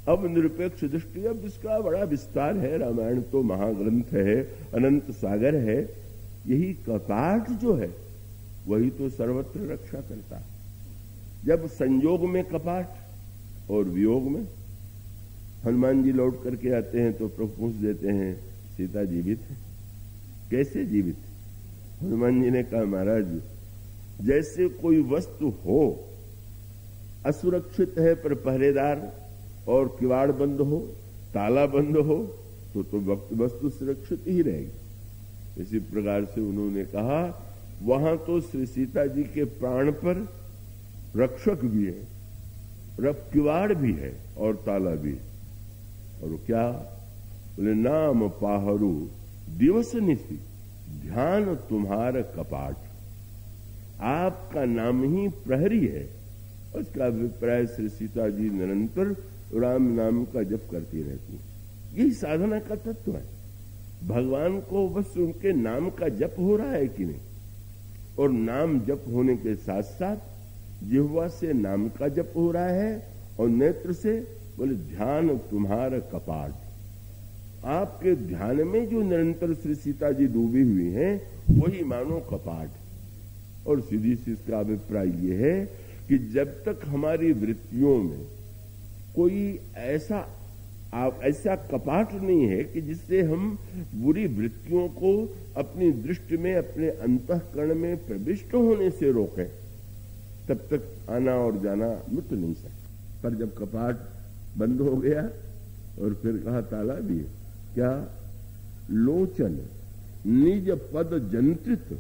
अब निरपेक्ष दृष्टि, अब इसका बड़ा विस्तार है, रामायण तो महाग्रंथ है, अनंत सागर है। यही कपाट जो है वही तो सर्वत्र रक्षा करता है। जब संयोग में कपाट और वियोग में, हनुमान जी लौट करके आते हैं तो प्रभु पूछ देते हैं, सीता जीवित है? कैसे जीवित? हनुमान जी ने कहा, महाराज जैसे कोई वस्तु हो, असुरक्षित है पर पहरेदार और किवाड़ बंद हो, ताला बंद हो, तो वस्तु सुरक्षित ही रहेगी। इसी प्रकार से उन्होंने कहा, वहां तो श्री सीता जी के प्राण पर रक्षक भी है, किवाड़ भी है और ताला भी है। और क्या बोले, नाम पाहरू दिवस निशि, ध्यान तुम्हारा कपाट। आपका नाम ही प्रहरी है। उसका अभिप्राय श्री सीता जी निरंतर राम नाम का जप करती रहती है। यही साधना का तत्व है। भगवान को बस उनके नाम का जप हो रहा है कि नहीं, और नाम जप होने के साथ साथ जिह्वा से नाम का जप हो रहा है, और नेत्र से बोले ध्यान तुम्हारा कपाट। आपके ध्यान में जो निरंतर श्री सीता जी डूबी हुई हैं, वही मानो कपाट। और सीधी सी इसका अभिप्राय यह है कि जब तक हमारी वृत्तियों में कोई ऐसा कपाट नहीं है कि जिससे हम बुरी वृत्तियों को अपनी दृष्टि में, अपने अंतःकरण में प्रविष्ट होने से रोकें, तब तक आना और जाना मिट नहीं सकता। पर जब कपाट बंद हो गया और फिर कहा ताला भी है, क्या? लोचन निज पद जंत्रित,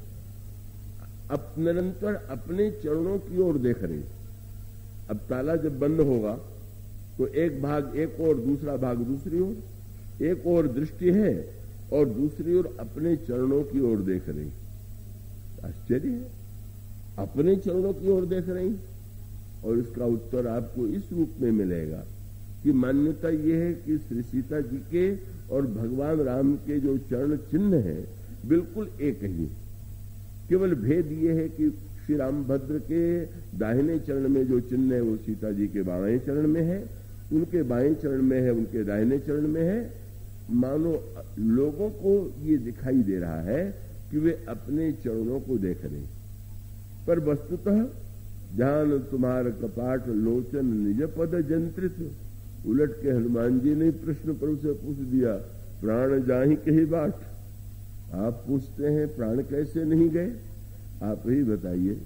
अब निरंतर अपने चरणों की ओर देख रही। अब ताला जब बंद होगा तो एक भाग एक ओर, दूसरा भाग दूसरी ओर, एक ओर दृष्टि है और दूसरी ओर अपने चरणों की ओर देख रही। आश्चर्य है, अपने चरणों की ओर देख रही। और इसका उत्तर आपको इस रूप में मिलेगा कि मान्यता यह है कि श्री सीता जी के और भगवान राम के जो चरण चिन्ह है बिल्कुल एक ही। केवल भेद यह है कि श्री रामभद्र के दाहिने चरण में जो चिन्ह है वो सीता जी के बाएं चरण में है, उनके बाएं चरण में है, उनके दाहिने चरण में है। मानो लोगों को ये दिखाई दे रहा है कि वे अपने चरणों को देख रहे, पर वस्तुतः ध्यान तुम्हार कपाट लोचन निज पद जंत्रित। उलट के हनुमान जी ने प्रश्न प्रभु से पूछ दिया, प्राण जाहि कही बाट। आप पूछते हैं प्राण कैसे नहीं गए? आप ही बताइए।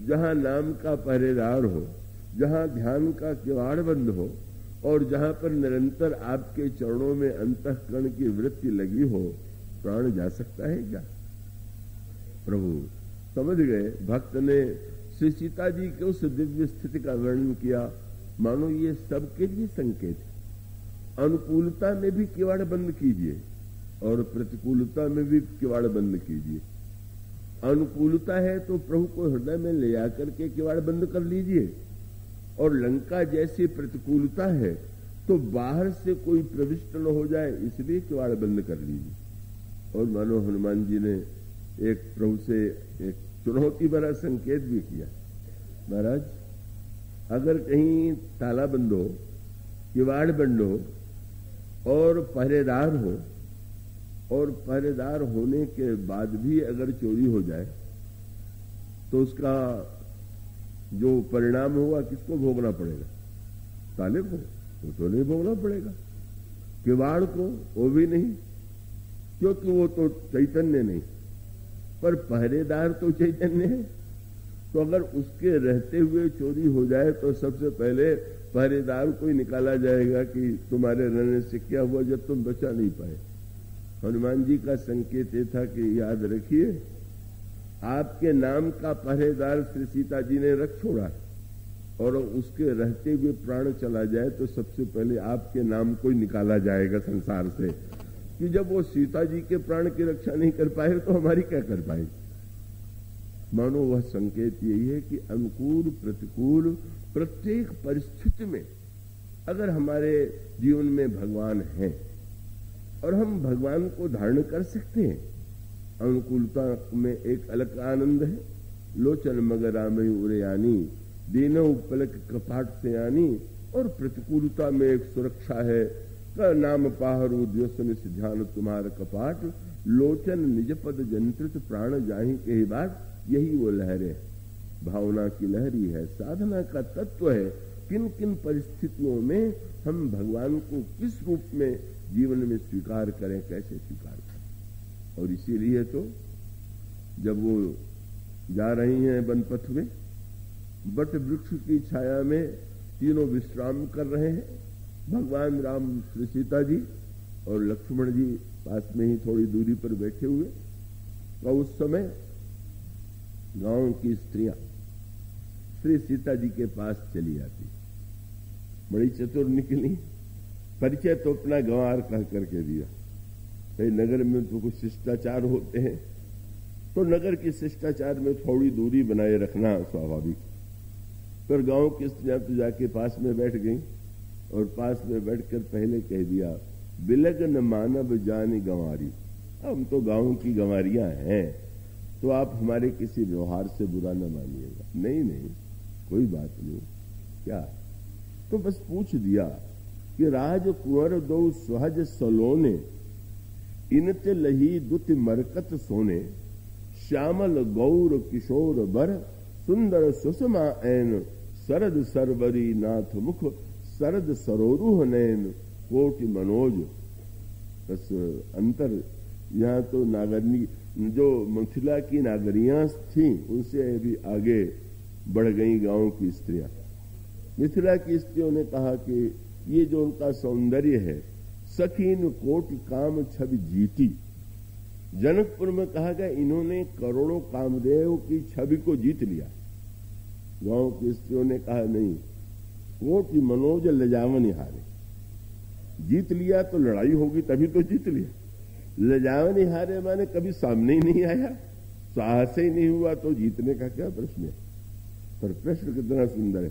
जहां नाम का पहरेदार हो, जहां ध्यान का किवाड़ बंद हो, और जहां पर निरंतर आपके चरणों में अंतःकरण की वृत्ति लगी हो, प्राण जा सकता है क्या? प्रभु समझ गए। भक्त ने श्री सीता जी के उस दिव्य स्थिति का वर्णन किया, मानो ये सबके लिए संकेत है। अनुकूलता में भी किवाड़ बंद कीजिए और प्रतिकूलता में भी किवाड़ बंद कीजिए। अनुकूलता है तो प्रभु को हृदय में ले आकर के किवाड़ बंद कर लीजिए, और लंका जैसी प्रतिकूलता है तो बाहर से कोई प्रविष्ट न हो जाए, इसलिए किवाड़ बंद कर लीजिए। और मानो हनुमान जी ने एक प्रभु से एक चुनौती भरा संकेत भी किया, महाराज अगर कहीं ताला बंद हो किवाड़ बंद हो और पहरेदार हो, और पहरेदार होने के बाद भी अगर चोरी हो जाए तो उसका जो परिणाम होगा किसको भोगना पड़ेगा? ताले को? वो तो नहीं भोगना पड़ेगा। किवाड़ को? वो भी नहीं, क्योंकि वो तो चैतन्य नहीं, पर पहरेदार तो चैतन्य है। तो अगर उसके रहते हुए चोरी हो जाए तो सबसे पहले पहरेदार को ही निकाला जाएगा कि तुम्हारे रहने से क्या हुआ जब तुम बचा नहीं पाए। हनुमान जी का संकेत ये था कि याद रखिए, आपके नाम का पहरेदार श्री सीता जी ने रख छोड़ा और उसके रहते हुए प्राण चला जाए तो सबसे पहले आपके नाम को ही निकाला जाएगा संसार से, कि जब वो सीता जी के प्राण की रक्षा नहीं कर पाए तो हमारी क्या कर पाए। मानो वह संकेत यही है कि अनुकूल प्रतिकूल प्रत्येक परिस्थिति में अगर हमारे जीवन में भगवान हैं और हम भगवान को धारण कर सकते हैं, अनुकूलता में एक अलग आनंद है। लोचन मगराम उरेयानी दीनो पलक कपाट से आनी, और प्रतिकूलता में एक सुरक्षा है। का नाम पाहरु द्योसन से ध्यान तुम्हार कपाट, लोचन निज पद जंत्रित प्राण जाहि के बात, यही वो लहर है, भावना की लहरी है, साधना का तत्व है। किन किन परिस्थितियों में हम भगवान को किस रूप में जीवन में स्वीकार करें, कैसे स्वीकार करें। और इसीलिए तो जब वो जा रही हैं वनपथ में, बट वृक्ष की छाया में तीनों विश्राम कर रहे हैं, भगवान राम, श्री सीता जी और लक्ष्मण जी पास में ही थोड़ी दूरी पर बैठे हुए। और उस समय गांव की स्त्रियां श्री सीता जी के पास चली आती, बड़ी चतुर निकली। परिचय तो अपना गंवार कह करके दिया। भाई नगर में तो कुछ शिष्टाचार होते हैं, तो नगर की शिष्टाचार में थोड़ी दूरी बनाए रखना स्वाभाविक। पर गांव की स्त्रियां तो जाके पास में बैठ गई और पास में बैठकर पहले कह दिया, बिलगन मानव जानी गंवारी, हम तो गांव की गंवारियां हैं, तो आप हमारे किसी व्यवहार से बुरा न मानिएगा। नहीं नहीं, कोई बात नहीं। क्या? तो बस पूछ दिया कि राजकुंवर दो सहज सलोने, इनते लही दुति मरकत सोने, श्यामल गौर किशोर बर, सुंदर सुषमा ऐन, सरद सरवरी नाथ मुख, सरद सरोरुह नैन, कोटि मनोज। बस अंतर यहां तो नागरनी जो मिथिला की नागरियां थीं उनसे भी आगे बढ़ गई गांव की स्त्रियां। मिथिला की स्त्रियों ने कहा कि ये जो उनका सौंदर्य है, सखीन कोटि काम छवि जीती। जनकपुर में कहा गया इन्होंने करोड़ों कामदेव की छवि को जीत लिया। गांव की स्त्रियों ने कहा नहीं, कोटि मनोज लजावन हारे। जीत लिया तो लड़ाई होगी तभी तो जीत लिया। लजावन हारे माने कभी सामने ही नहीं आया, साहस ही नहीं हुआ, तो जीतने का क्या प्रश्न है। पर प्रश्न कितना सुंदर है।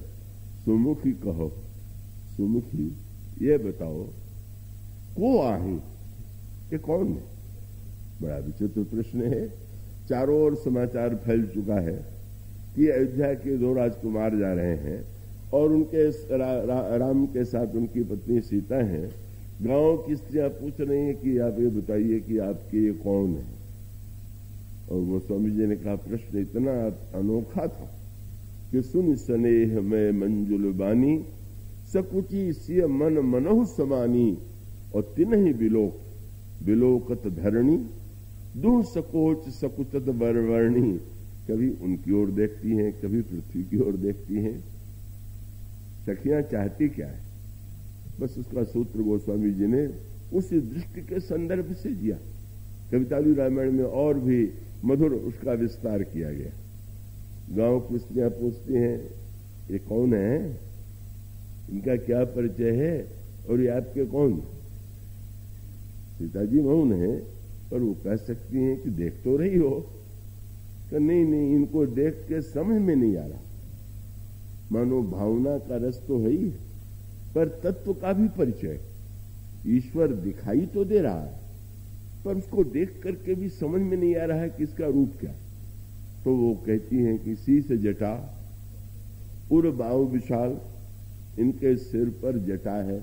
सुमुखी कहो, सुमुखी ये बताओ को आहे, ये कौन है? बड़ा विचित्र प्रश्न है। चारों ओर समाचार फैल चुका है कि अयोध्या के दो राजकुमार जा रहे हैं और उनके राम के साथ उनकी पत्नी सीता हैं। गांव की स्त्रियां पूछ रही हैं कि आप ये बताइए कि आपके ये कौन है। और वो स्वामी जी ने कहा प्रश्न इतना अनोखा था कि सुन स्नेह में मंजुल बानी, सकुची सिय मन मनहु समानी, और तिन्हि बिलोक बिलोकत धरणी, दूर सकोच सकुचत बरवर्णी। कभी उनकी ओर देखती हैं, कभी पृथ्वी की ओर देखती हैं। सखियां चाहती क्या है? बस उसका सूत्र गोस्वामी जी ने उसी दृष्टि के संदर्भ से दिया। कवितालु रामायण में और भी मधुर उसका विस्तार किया गया। गांव की स्त्रियां पूछती हैं ये कौन है, इनका क्या परिचय है और ये आपके कौन? सीता जी मौन है, पर वो कह सकती हैं कि देख तो रही हो। कि नहीं नहीं, इनको देख के समझ में नहीं आ रहा। मानो भावना का रस तो है ही, पर तत्व का भी परिचय। ईश्वर दिखाई तो दे रहा है, पर उसको देख करके भी समझ में नहीं आ रहा है कि इसका रूप क्या। तो वो कहती हैं कि शीश जटा उर बाहु विशाल, इनके सिर पर जटा है,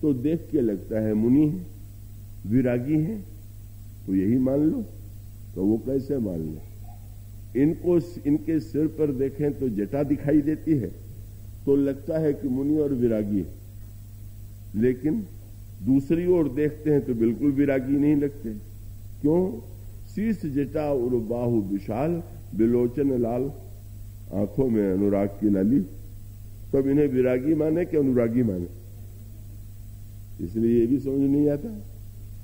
तो देख के लगता है मुनि है, विरागी है, तो यही मान लो। तो वो कैसे मान ले? इनको इनके सिर पर देखें तो जटा दिखाई देती है, तो लगता है कि मुनि और विरागी है, लेकिन दूसरी ओर देखते हैं तो बिल्कुल विरागी नहीं लगते। क्यों? शीश जटा और बाहु विशाल, बिलोचन लाल, आंखों में अनुराग की लाली। तब इन्हें विरागी माने कि अनुरागी माने? इसलिए ये भी समझ नहीं आता।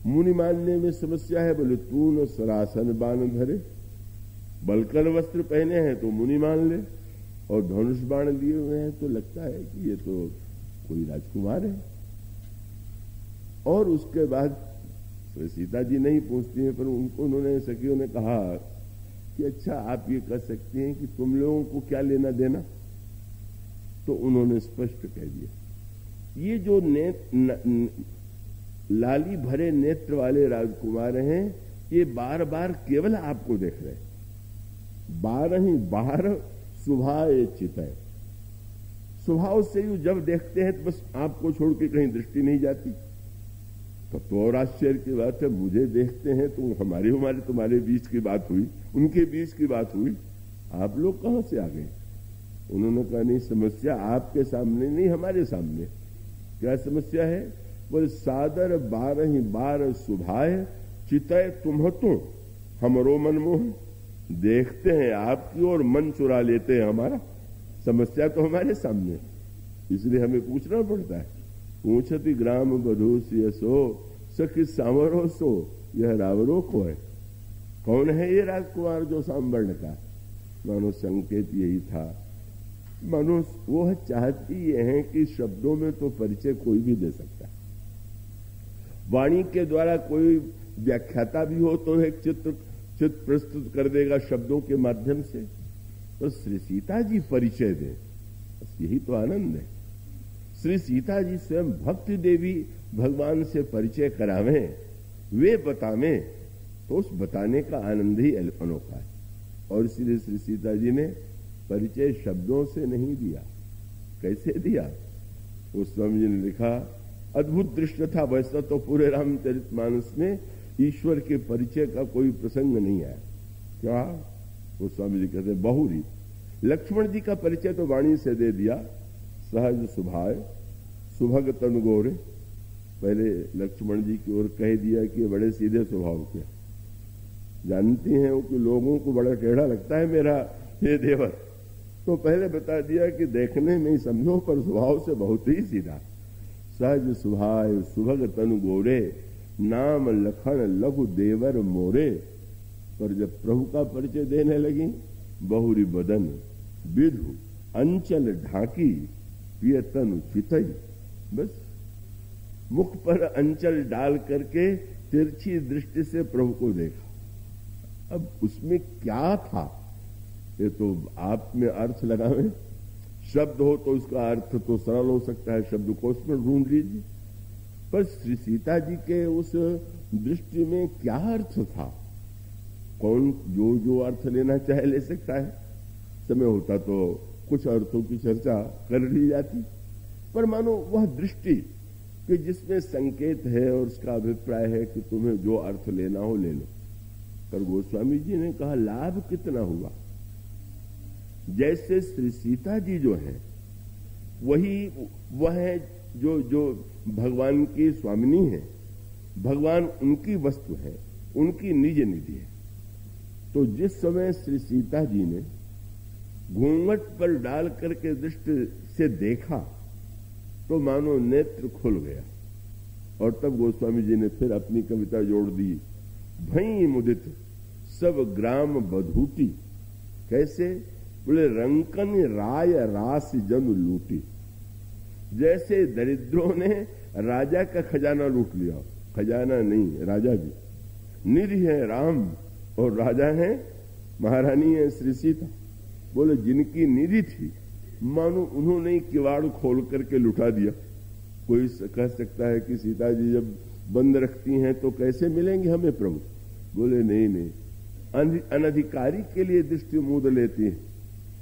मुनि मानने में समस्या है। बोले तू न सरासन बाण धरे, बलकर वस्त्र पहने हैं तो मुनि मान ले, और धनुष बाण लिए हुए हैं तो लगता है कि ये तो कोई राजकुमार है। और उसके बाद सीता जी नहीं पूछती हैं, पर उनको उन्होंने सखियों ने कहा कि अच्छा आप ये कह सकती हैं कि तुम लोगों को क्या लेना देना? तो उन्होंने स्पष्ट कह दिया, ये जो लाली भरे नेत्र वाले राजकुमार हैं, ये बार बार केवल आपको देख रहे हैं। 12 सुभाए चितय, स्वभाव से ही जब देखते हैं तो बस आपको छोड़ के कहीं दृष्टि नहीं जाती। तब तो और आश्चर्य की बात है, मुझे देखते हैं तो हमारे तुम्हारे बीच की बात हुई, उनके बीच की बात हुई, आप लोग कहां से आ गए? उन्होंने कहा नहीं, समस्या आपके सामने नहीं, हमारे सामने। क्या समस्या है? बोले सादर 12 सुभाए चितय तुम्हतो हमरो मनमोह। देखते हैं आपकी और मन चुरा लेते हैं हमारा। समस्या तो हमारे सामने, इसलिए हमें पूछना पड़ता है। पूछती ग्राम बधूसी सो सखी सांवरो सो, यह रावरो को है। कौन है ये राजकुमार जो सांवर्ण का? मानो संकेत यही था। मानो वो चाहती ये है कि शब्दों में तो परिचय कोई भी दे सकता है, वाणी के द्वारा कोई व्याख्याता भी हो तो एक चित्र प्रस्तुत कर देगा शब्दों के माध्यम से। तो श्री सीता जी परिचय दें, बस यही तो आनंद है। श्री सीता जी स्वयं भक्ति देवी भगवान से परिचय करावें, वे बतावें, तो उस बताने का आनंद ही अनोखा है। और इसलिए श्री सीता जी ने परिचय शब्दों से नहीं दिया। कैसे दिया? उस स्वामी जी ने लिखा, अद्भुत दृश्य था। वैसा तो पूरे रामचरितमानस में ईश्वर के परिचय का कोई प्रसंग नहीं आया। क्या? वो स्वामी जी कहते बहुरी लक्ष्मण जी का परिचय तो वाणी से दे दिया। सहज सुभाए सुभग तन गोरे, पहले लक्ष्मण जी की ओर कह दिया कि बड़े सीधे स्वभाव के। जानती हैं वो कि लोगों को बड़ा टेढ़ा लगता है मेरा ये देवर, तो पहले बता दिया कि देखने में ही समझो पर स्वभाव से बहुत ही सीधा। सहज सुभाए सुभग तन गोरे, नाम लखन लघु देवर मोरे। पर जब प्रभु का परिचय देने लगी, बहुरी बदन विधु अंचल ढाकी पियतन चितई। बस मुख पर अंचल डाल करके तिरछी दृष्टि से प्रभु को देखा। अब उसमें क्या था ये तो आप में अर्थ लगावें। शब्द हो तो उसका अर्थ तो सरल हो सकता है, शब्दकोश में ढूंढ लीजिए। पर श्री सीता जी के उस दृष्टि में क्या अर्थ था? कौन जो अर्थ लेना चाहे ले सकता है। समय होता तो कुछ अर्थों की चर्चा कर ली जाती, पर मानो वह दृष्टि कि जिसमें संकेत है और उसका अभिप्राय है कि तुम्हें जो अर्थ लेना हो ले लो। पर गोस्वामी जी ने कहा लाभ कितना हुआ। जैसे श्री सीता जी जो है वह है जो भगवान की स्वामिनी है, भगवान उनकी वस्तु है, उनकी निज निधि है। तो जिस समय श्री सीता जी ने घूंघट पर डाल करके दृष्टि से देखा तो मानो नेत्र खुल गया। और तब गोस्वामी जी ने फिर अपनी कविता जोड़ दी, भई मुदित सब ग्राम बधूटी। कैसे? बोले रंकन राय रास जन लूटी। जैसे दरिद्रों ने राजा का खजाना लूट लिया, खजाना नहीं राजा भी, निधि है राम और राजा है महारानी है श्री सीता। बोले जिनकी निधि थी मानो उन्होंने किवाड़ खोल करके लुटा दिया। कोई कह सकता है कि सीता जी जब बंद रखती हैं तो कैसे मिलेंगे हमें प्रभु? बोले नहीं, अनधिकारी के लिए दृष्टि मूंद लेती है।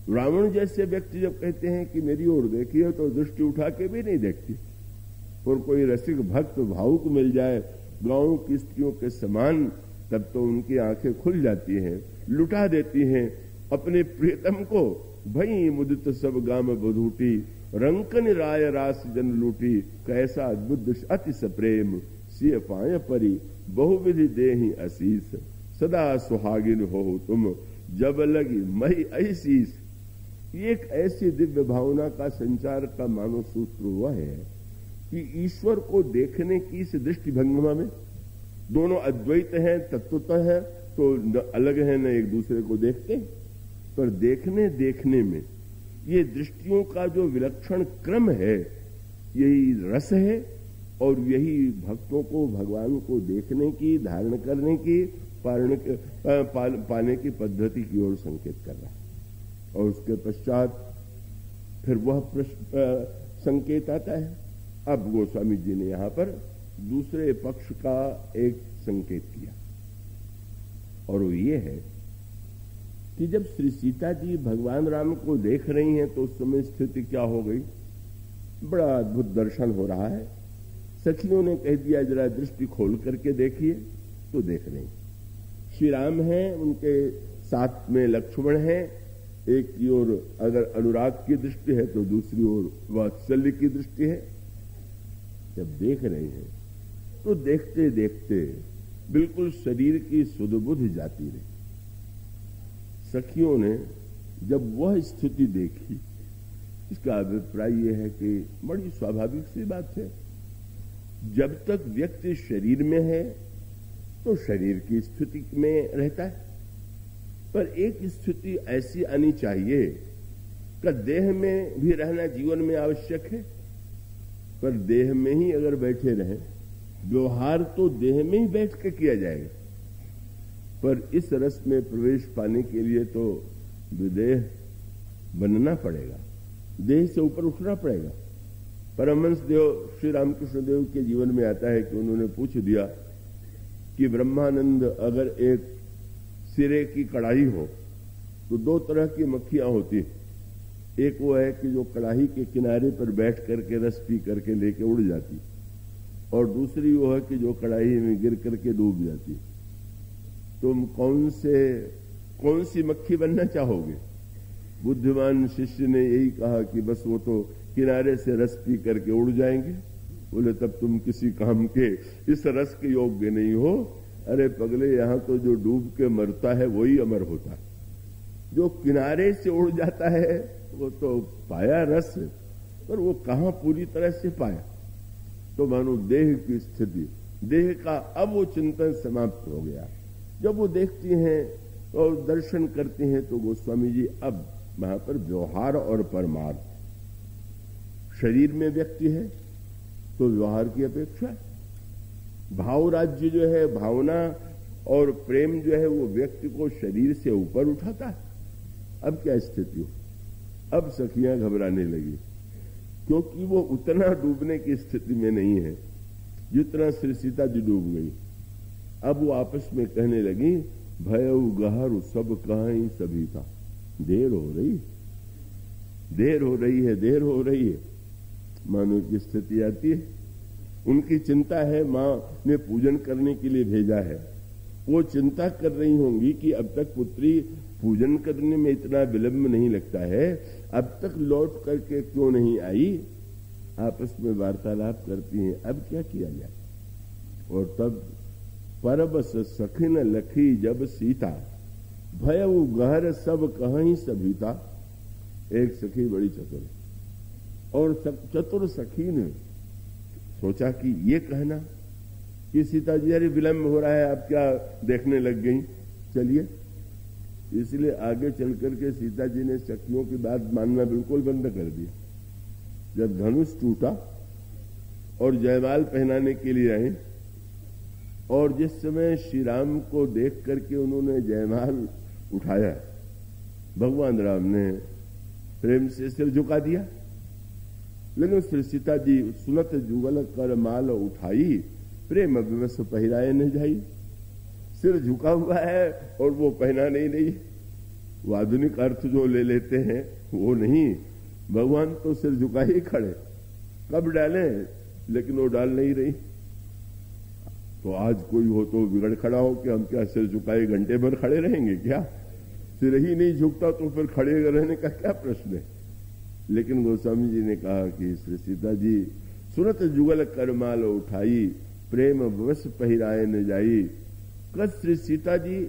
रावण जैसे व्यक्ति जब कहते हैं कि मेरी ओर देखिए तो दृष्टि उठा के भी नहीं देखती। और कोई रसिक भक्त भावुक मिल जाए गांव की स्त्रियों के समान, तब तो उनकी आंखें खुल जाती हैं, लुटा देती हैं अपने प्रियतम को। भई मुदित सब गाम बधूटी, रंकन राय रास जन लूटी, कैसा अद्भुत अति सप्रेम, सिय पाए परी बहुविधि देहि असीस, सदा सुहागिन हो तुम जब लगी मई ऐसीस। ये एक ऐसी दिव्य भावना का संचार का मानव सूत्र हुआ है कि ईश्वर को देखने की इस दृष्टि भंगिमा में दोनों अद्वैत हैं, तत्वतः है तो न अलग है, न एक दूसरे को देखते, पर देखने में ये दृष्टियों का जो विलक्षण क्रम है, यही रस है और यही भक्तों को भगवान को देखने की, धारण करने की, पाने की पद्धति की ओर संकेत कर रहा है। और उसके पश्चात फिर वह संकेत आता है। अब गोस्वामी जी ने यहां पर दूसरे पक्ष का एक संकेत किया, और वो ये है कि जब श्री सीता जी भगवान राम को देख रही हैं तो उस समय स्थिति क्या हो गई। बड़ा अद्भुत दर्शन हो रहा है। सखियों ने कह दिया जरा दृष्टि खोल करके देखिए, तो देख रही। श्री राम हैं, उनके साथ में लक्ष्मण हैं, एक की ओर अगर अनुराग की दृष्टि है तो दूसरी ओर वात्सल्य की दृष्टि है। जब देख रहे हैं तो देखते देखते बिल्कुल शरीर की सुध-बुध जाती रही। सखियों ने जब वह स्थिति देखी, इसका अभिप्राय यह है कि बड़ी स्वाभाविक सी बात है, जब तक व्यक्ति शरीर में है तो शरीर की स्थिति में रहता है, पर एक स्थिति ऐसी आनी चाहिए कि देह में भी रहना जीवन में आवश्यक है, पर देह में ही अगर बैठे रहे, व्यवहार तो देह में ही बैठ के किया जाएगा, पर इस रस में प्रवेश पाने के लिए तो विदेह बनना पड़ेगा, देह से ऊपर उठना पड़ेगा। परमहंस देव श्री रामकृष्ण देव के जीवन में आता है कि उन्होंने पूछ दिया कि ब्रह्मानंद, अगर एक सिरे की कड़ाही हो तो दो तरह की मक्खियां होती हैं। एक वो है कि जो कड़ाही के किनारे पर बैठ करके रस पी करके लेके उड़ जाती, और दूसरी वो है कि जो कड़ाही में गिर करके डूब जाती। तुम कौन सी मक्खी बनना चाहोगे? बुद्धिमान शिष्य ने यही कहा कि बस वो तो किनारे से रस पी करके उड़ जाएंगे। बोले तब तुम किसी काम के इस रस के योग्य नहीं हो। अरे पगले, यहां तो जो डूब के मरता है वही अमर होता है, जो किनारे से उड़ जाता है वो तो पाया रस, पर वो कहां पूरी तरह से पाया। तो मानो देह की स्थिति, देह का अब वो चिंतन समाप्त हो गया। जब वो देखती हैं और दर्शन करते हैं तो गोस्वामी जी अब वहां पर व्यवहार और परमार्थ, शरीर में व्यक्ति है तो व्यवहार की अपेक्षा भाव राज्य जो है, भावना और प्रेम जो है, वो व्यक्ति को शरीर से ऊपर उठाता है। अब क्या स्थिति हो? अब सखियां घबराने लगी, क्योंकि वो उतना डूबने की स्थिति में नहीं है जितना श्री सीता जी डूब गई। अब वो आपस में कहने लगी, भयउ गहरु सब कहां सभी था, देर हो रही है। मानो की स्थिति आती है, उनकी चिंता है, मां ने पूजन करने के लिए भेजा है, वो चिंता कर रही होंगी कि अब तक पुत्री पूजन करने में इतना विलंब नहीं लगता है, अब तक लौट करके क्यों नहीं आई। आपस में वार्तालाप करती हैं, अब क्या किया जाए। और तब परबस सखिन लखी जब सीता, भयउ गहर सब कहीं सभीता। एक सखी बड़ी चतुर, और चतुर सखी ने सोचा कि ये कहना कि सीता जी अरे विलंब हो रहा है, अब क्या देखने लग गई, चलिए। इसलिए आगे चल करके सीता जी ने सखियों की बात मानना बिल्कुल बंद कर दिया। जब धनुष टूटा और जयमाल पहनाने के लिए आए, और जिस समय श्री राम को देख करके उन्होंने जयमाल उठाया, भगवान राम ने प्रेम से सिर झुका दिया, लेकिन श्री सीता जी सुनत जुगल कर माल उठाई, प्रेम विवश पहराए न जाई। सिर झुका हुआ है और वो पहनाने ही नहीं। वो आधुनिक अर्थ जो ले लेते हैं वो नहीं, भगवान तो सिर झुका ही खड़े। कब डाले? लेकिन वो डाल नहीं रही। तो आज कोई हो तो बिगड़ खड़ा हो कि हम क्या सिर झुकाए घंटे भर खड़े रहेंगे क्या? सिर ही नहीं झुकता तो फिर खड़े रहने का क्या प्रश्न है? लेकिन गोस्वामी जी ने कहा कि श्री सीता जी सुरत जुगल करमाल उठाई, प्रेम वश पहिराए न जाई। कद श्री सीता जी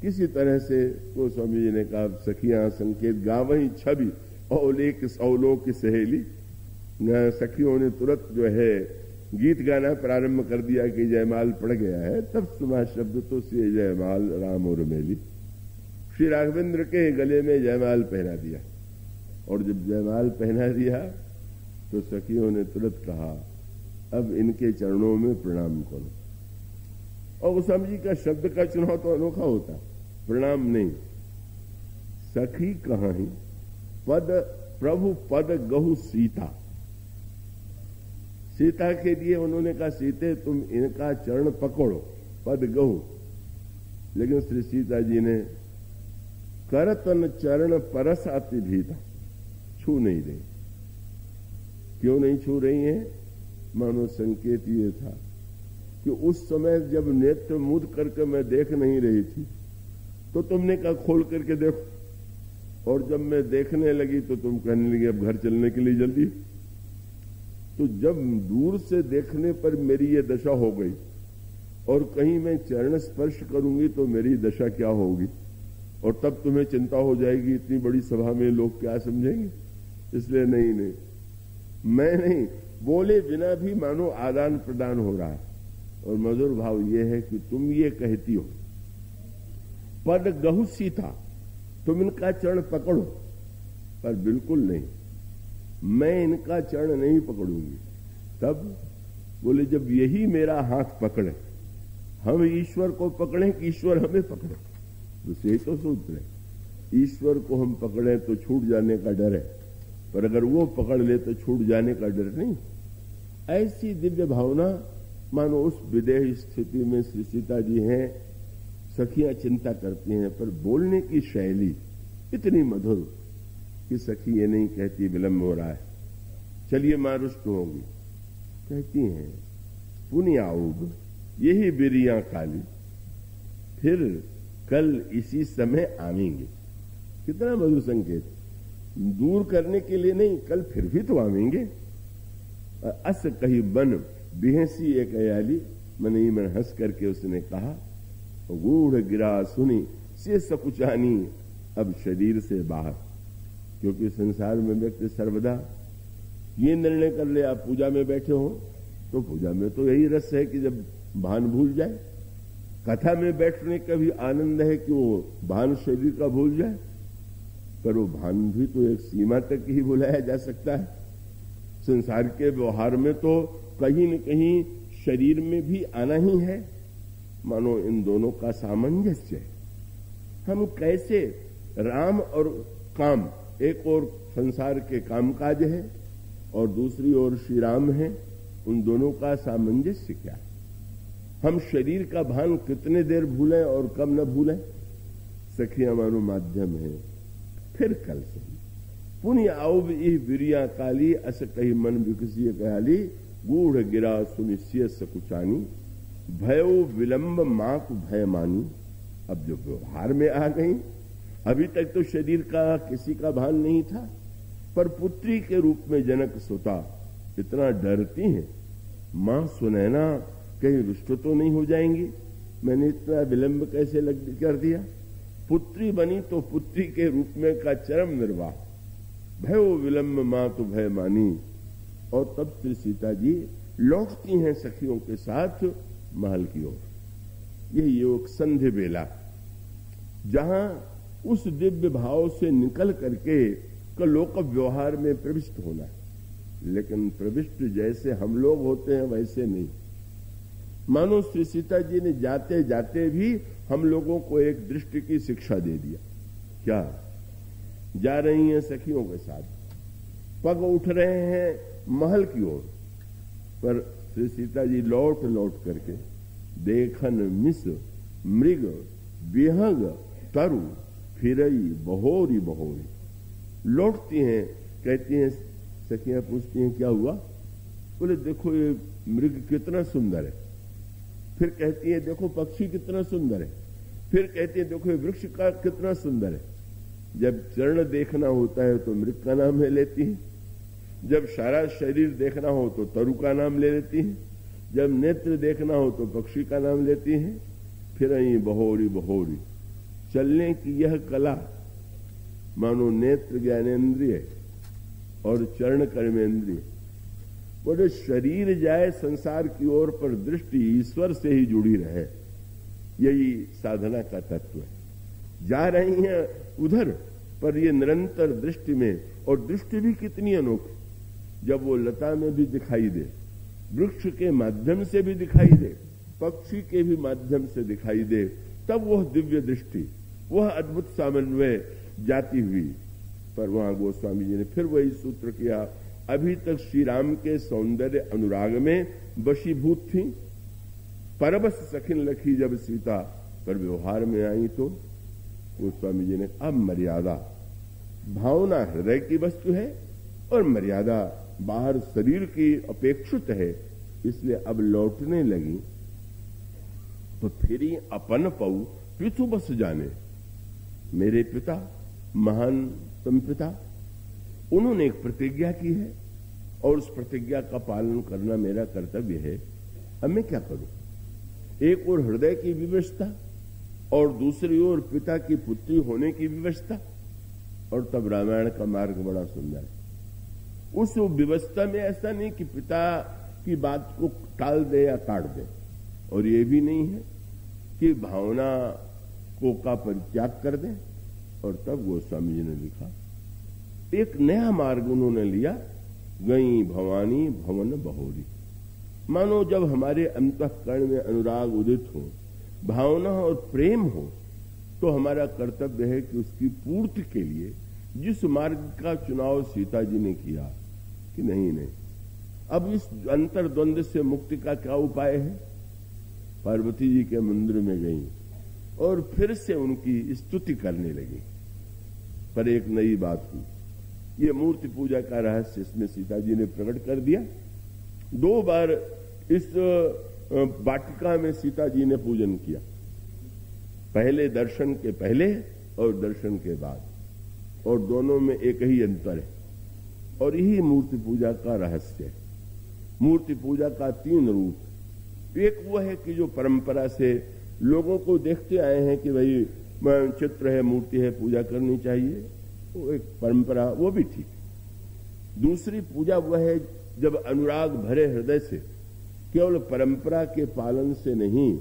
किसी तरह से गोस्वामी जी ने कहा सखियां संकेत गावही छवि औलेक औलोक की सहेली। सखियों ने तुरंत जो है गीत गाना प्रारंभ कर दिया कि जयमाल पड़ गया है। तब सुना शब्द तो से जयमाल राम और मेली। श्री राघवेंद्र के गले में जयमाल पहना दिया, और जब जयमाल पहना दिया तो सखियों ने तुरंत कहा अब इनके चरणों में प्रणाम करो। और गोस्वामी जी का शब्द का चुनाव तो अनोखा होता, प्रणाम नहीं, सखी कहाँ ही पद प्रभु पद गहु सीता। सीता के लिए उन्होंने कहा सीते तुम इनका चरण पकड़ो, पद गहु। लेकिन श्री सीता जी ने करतन चरण परस अति भीता, छू नहीं रही। क्यों नहीं छू रही है? मानो संकेत ये था कि उस समय जब नेत्र मूंद करके मैं देख नहीं रही थी तो तुमने कहा खोल करके देखो, और जब मैं देखने लगी तो तुम कहने लगी अब घर चलने के लिए जल्दी। तो जब दूर से देखने पर मेरी ये दशा हो गई और कहीं मैं चरण स्पर्श करूंगी तो मेरी दशा क्या होगी, और तब तुम्हें चिंता हो जाएगी इतनी बड़ी सभा में लोग क्या समझेंगे। इसलिए नहीं, मैं नहीं बोले बिना भी मानो आदान प्रदान हो रहा है। और मधुर भाव ये है कि तुम ये कहती हो पद गहु सीता, तुम इनका चरण पकड़ो, पर बिल्कुल नहीं, मैं इनका चरण नहीं पकड़ूंगी। तब बोले जब यही मेरा हाथ पकड़े, हम ईश्वर को पकड़े कि ईश्वर हमें पकड़े। तो यही तो सूत्र है, ईश्वर को हम पकड़े तो छूट जाने का डर है, पर अगर वो पकड़ ले तो छूट जाने का डर नहीं। ऐसी दिव्य भावना मानो उस विदेह स्थिति में श्री सीता जी हैं। सखियां चिंता करती हैं, पर बोलने की शैली इतनी मधुर कि सखी ये नहीं कहती विलंब हो रहा है, चलिए मां रुष्ट होंगी। कहती हैं पुण्य आऊब यही बिरिया काली, फिर कल इसी समय आवेंगे। कितना मधुर संकेत, दूर करने के लिए नहीं, कल फिर भी तो आवेंगे। अस कही बन बिहसी एक अयाली, मन ही मन हंस करके उसने कहा गूढ़ गिरा सुनी से सकुचानी अब शरीर से बाहर। क्योंकि संसार में व्यक्ति सर्वदा ये निर्णय कर ले आप पूजा में बैठे हो तो पूजा में तो यही रस है कि जब भान भूल जाए, कथा में बैठने का भी आनंद है कि वो भान शरीर का भूल जाए, पर वो भान भी तो एक सीमा तक ही भुलाया जा सकता है। संसार के व्यवहार में तो कहीं न कहीं शरीर में भी आना ही है। मानो इन दोनों का सामंजस्य है। हम कैसे राम और काम, एक और संसार के कामकाज है और दूसरी ओर श्री राम है, उन दोनों का सामंजस्य क्या है? हम शरीर का भान कितने देर भूलें और कब न भूलें? सखियां मानो माध्यम है। फिर कल से पुण्य आउब इह बिरिया काली, अस कही मन विकसिय कयाली, गूढ़ गिरा सुनिश्चय सकुचानी, भयो विलंब मां को भय मानी। अब जो व्यवहार में आ गई, अभी तक तो शरीर का किसी का भान नहीं था, पर पुत्री के रूप में जनक सुता इतना डरती हैं, मां सुनैना कहीं रुष्ट तो नहीं हो जाएंगी, मैंने इतना विलंब कैसे कर दिया। पुत्री बनी तो पुत्री के रूप में का चरम निर्वाह, भयो विलंब मां तो भय मानी। और तब श्री सीता जी लौटती हैं सखियों के साथ महल की ओर। यह योग संध्या बेला, जहां उस दिव्य भाव से निकल करके लोक व्यवहार में प्रविष्ट होना है। लेकिन प्रविष्ट जैसे हम लोग होते हैं वैसे नहीं। मानो श्री सीता जी ने जाते जाते भी हम लोगों को एक दृष्टि की शिक्षा दे दिया। क्या? जा रही हैं सखियों के साथ, पग उठ रहे हैं महल की ओर, पर श्री सीता जी लौट लौट करके देखन मिस मृग विहंग तरु फिरई बहोरी बहोरी। लौटती हैं, कहती हैं, सखियां पूछती हैं क्या हुआ? बोले देखो ये मृग कितना सुंदर है, फिर कहती है देखो पक्षी कितना सुंदर है, फिर कहती है देखो ये वृक्ष का कितना सुंदर है। जब चरण देखना होता है तो मृग का नाम ले लेती है, जब सारा शरीर देखना हो तो तरु का नाम ले लेती है, जब नेत्र देखना हो तो पक्षी का नाम लेती है। फिर यही बहोरी बहोरी चलने की यह कला मानो नेत्र ज्ञानेन्द्रिय और चरण कर्मेंद्रिय, बोले शरीर जाए संसार की ओर पर दृष्टि ईश्वर से ही जुड़ी रहे, यही साधना का तत्व है। जा रही हैं उधर पर ये निरंतर दृष्टि में, और दृष्टि भी कितनी अनोखी, जब वो लता में भी दिखाई दे, वृक्ष के माध्यम से भी दिखाई दे, पक्षी के भी माध्यम से दिखाई दे, तब वह दिव्य दृष्टि, वह अद्भुत समन्वय जाती हुई। पर वहां गोस्वामी जी ने फिर वही सूत्र किया, अभी तक श्री राम के सौंदर्य अनुराग में वशीभूत थी, परबस सखिन लखी जब सीता, पर व्यवहार में आई तो गोस्वामी जी ने अब मर्यादा, भावना हृदय की वस्तु है और मर्यादा बाहर शरीर की अपेक्षित है, इसलिए अब लौटने लगी। तो फिर अपन पऊ पितु बस जाने, मेरे पिता महान तुम पिता, उन्होंने एक प्रतिज्ञा की है और उस प्रतिज्ञा का पालन करना मेरा कर्तव्य है। अब मैं क्या करूं? एक और हृदय की विवशता और दूसरी ओर पिता की पुत्री होने की विवशता। और तब रामायण का मार्ग बड़ा सुंदर है। उस विवशता में ऐसा नहीं कि पिता की बात को टाल दे या काट दे, और ये भी नहीं है कि भावना को का परित्याग कर दे। और तब गोस्वामी जी ने लिखा, एक नया मार्ग उन्होंने लिया, गई भवानी भवन बहोरी। मानो जब हमारे अंतःकरण में अनुराग उदित हो, भावना और प्रेम हो, तो हमारा कर्तव्य है कि उसकी पूर्ति के लिए जिस मार्ग का चुनाव सीता जी ने किया कि नहीं, अब इस अंतर्द्वंद से मुक्ति का क्या उपाय है? पार्वती जी के मंदिर में गई और फिर से उनकी स्तुति करने लगी। पर एक नई बात हुई, ये मूर्ति पूजा का रहस्य इसमें सीता जी ने प्रकट कर दिया। 2 बार इस वाटिका में सीता जी ने पूजन किया, पहले दर्शन के पहले और दर्शन के बाद, और दोनों में एक ही अंतर है। और यही मूर्ति पूजा का रहस्य है। मूर्ति पूजा का 3 रूप। एक वो है कि जो परंपरा से लोगों को देखते आए हैं कि भाई चित्र है, मूर्ति है, पूजा करनी चाहिए, वो एक परंपरा, वो भी ठीक। दूसरी पूजा वह है जब अनुराग भरे हृदय से, केवल परंपरा के पालन से नहीं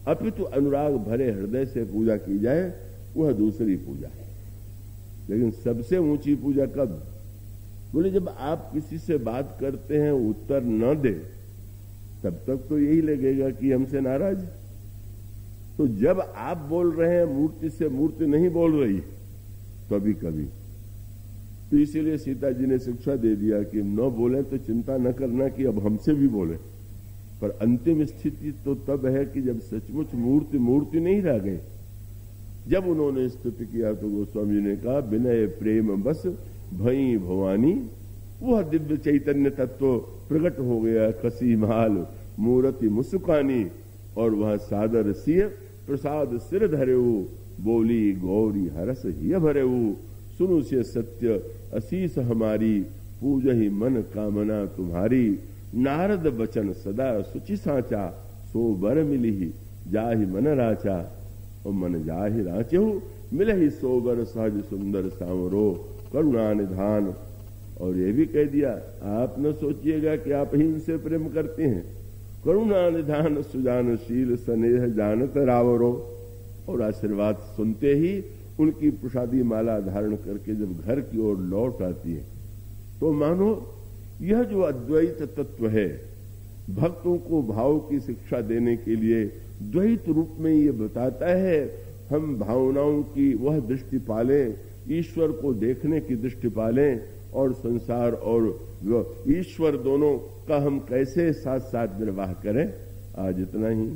अपितु अनुराग भरे हृदय से पूजा की जाए, वह दूसरी पूजा है। लेकिन सबसे ऊंची पूजा कब? बोले जब आप किसी से बात करते हैं, उत्तर न दे, तब तक तो यही लगेगा कि हमसे नाराज। तो जब आप बोल रहे हैं, मूर्ति से मूर्ति नहीं बोल रही, कभी कभी तो इसीलिए सीता जी ने शिक्षा दे दिया कि न बोले तो चिंता न करना कि अब हमसे भी बोले। पर अंतिम स्थिति तो तब है कि जब सचमुच मूर्ति मूर्ति नहीं रह गई। जब उन्होंने स्तुति किया तो गोस्वामी जी ने कहा, विनय प्रेम बस भई भवानी, वह दिव्य चैतन्य तत्व प्रकट हो गया। कसी माल मूर्ति मुसुकानी, और वह सादर सिय प्रसाद सिर धरेऊ, बोली गौरी हरस हिय भरेऊ, सुनु से सत्य असीस हमारी, पूजहि मन कामना तुम्हारी, नारद बचन सदा सुचि साचा, सो बर मिली जाहि मन राचा, और मन जाहि राचेहु मिलहि सोबर सहज सुंदर सांवरो, करुणा निधान। और ये भी कह दिया, आप न सोचिएगा कि आप ही इनसे प्रेम करते हैं, करुणा निधान सुजानशील स्नेह जानत रावरो। और आशीर्वाद सुनते ही उनकी प्रसादी माला धारण करके जब घर की ओर लौट आती है, तो मानो यह जो अद्वैत तत्व है, भक्तों को भाव की शिक्षा देने के लिए द्वैत रूप में ये बताता है, हम भावनाओं की वह दृष्टि पालें, ईश्वर को देखने की दृष्टि पालें, और संसार और ईश्वर दोनों का हम कैसे साथ साथ निर्वाह करें। आज इतना ही।